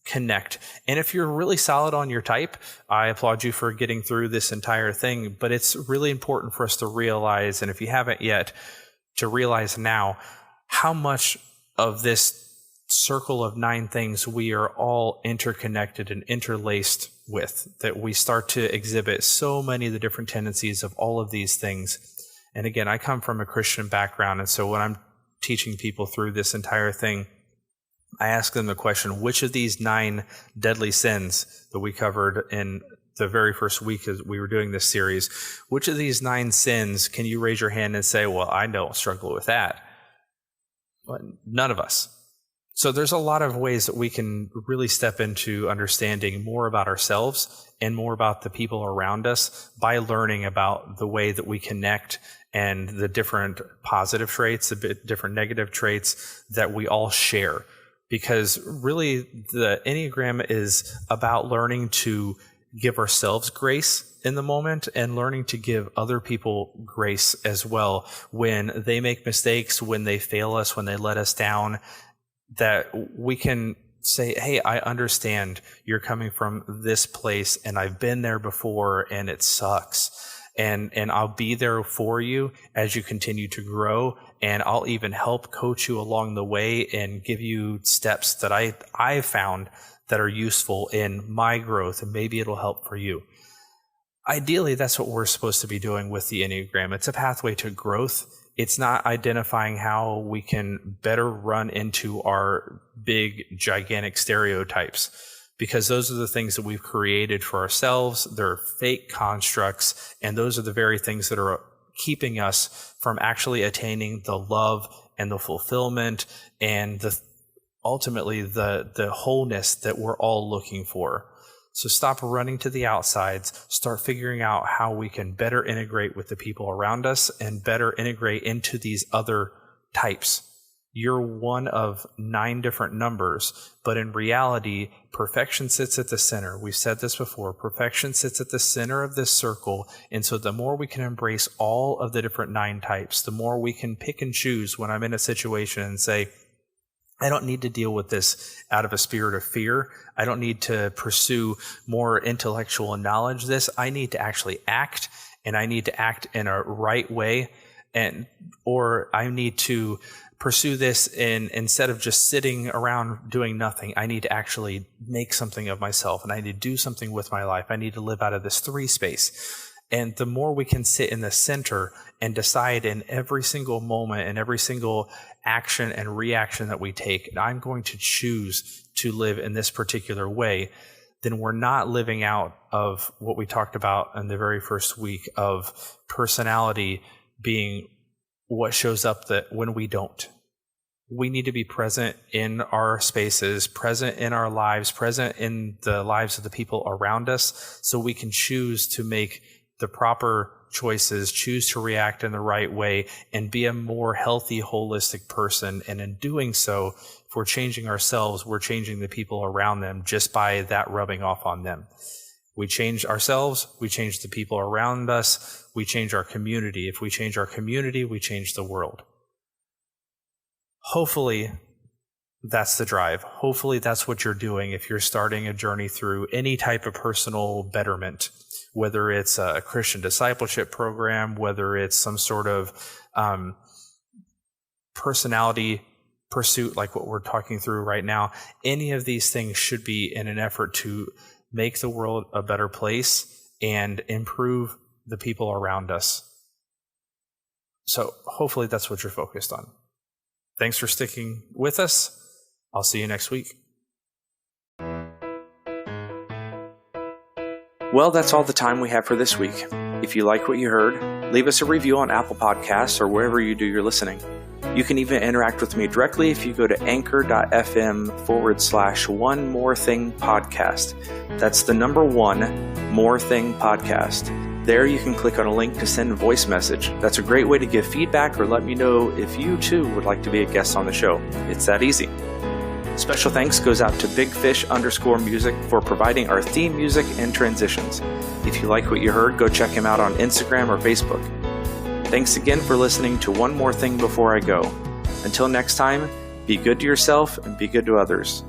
connect. And if you're really solid on your type, I applaud you for getting through this entire thing. But it's really important for us to realize, and if you haven't yet, to realize now how much of this circle of 9 things we are all interconnected and interlaced with, that we start to exhibit so many of the different tendencies of all of these things. And again, I come from a Christian background, and so when I'm teaching people through this entire thing, I ask them the question, which of these 9 deadly sins that we covered in the very first week as we were doing this series, which of these 9 sins can you raise your hand and say, well, I don't struggle with that? Well, none of us. So there's a lot of ways that we can really step into understanding more about ourselves and more about the people around us by learning about the way that we connect and the different positive traits, the different negative traits that we all share. Because really the Enneagram is about learning to give ourselves grace in the moment and learning to give other people grace as well when they make mistakes, when they fail us, when they let us down, that we can say, hey, I understand you're coming from this place and I've been there before and it sucks. And I'll be there for you as you continue to grow, and I'll even help coach you along the way and give you steps that I've found that are useful in my growth, and maybe it'll help for you. Ideally, that's what we're supposed to be doing with the Enneagram. It's a pathway to growth. It's not identifying how we can better run into our big, gigantic stereotypes, because those are the things that we've created for ourselves. They're fake constructs, and those are the very things that are keeping us from actually attaining the love and the fulfillment and ultimately the wholeness that we're all looking for. So stop running to the outsides, start figuring out how we can better integrate with the people around us and better integrate into these other types. You're one of 9 different numbers, but in reality, perfection sits at the center. We've said this before. Perfection sits at the center of this circle. And so the more we can embrace all of the different 9 types, the more we can pick and choose when I'm in a situation and say, I don't need to deal with this out of a spirit of fear. I don't need to pursue more intellectual knowledge. I need to actually act, and I need to act in a right way, or I need to pursue this instead of just sitting around doing nothing. I need to actually make something of myself, and I need to do something with my life. I need to live out of this 3 space. And the more we can sit in the center and decide in every single moment and every single action and reaction that we take, I'm going to choose to live in this particular way, then we're not living out of what we talked about in the very first week of personality being what shows up that when we don't. We need to be present in our spaces, present in our lives, present in the lives of the people around us, so we can choose to make the proper choices, choose to react in the right way, and be a more healthy, holistic person. And in doing so, if we're changing ourselves, we're changing the people around them just by that rubbing off on them. We change ourselves, we change the people around us, we change our community. If we change our community, we change the world. Hopefully, that's the drive. Hopefully, that's what you're doing if you're starting a journey through any type of personal betterment, whether it's a Christian discipleship program, whether it's some sort of personality pursuit like what we're talking through right now. Any of these things should be in an effort to make the world a better place and improve the people around us. So hopefully that's what you're focused on. Thanks for sticking with us. I'll see you next week. Well, that's all the time we have for this week. If you like what you heard, leave us a review on Apple Podcasts or wherever you do your listening. You can even interact with me directly if you go to anchor.fm/One More Thing Podcast. That's the number 1 More Thing Podcast. There you can click on a link to send a voice message. That's a great way to give feedback or let me know if you too would like to be a guest on the show. It's that easy. Special thanks goes out to BigFish_music for providing our theme music and transitions. If you like what you heard, go check him out on Instagram or Facebook. Thanks again for listening to One More Thing Before I Go. Until next time, be good to yourself and be good to others.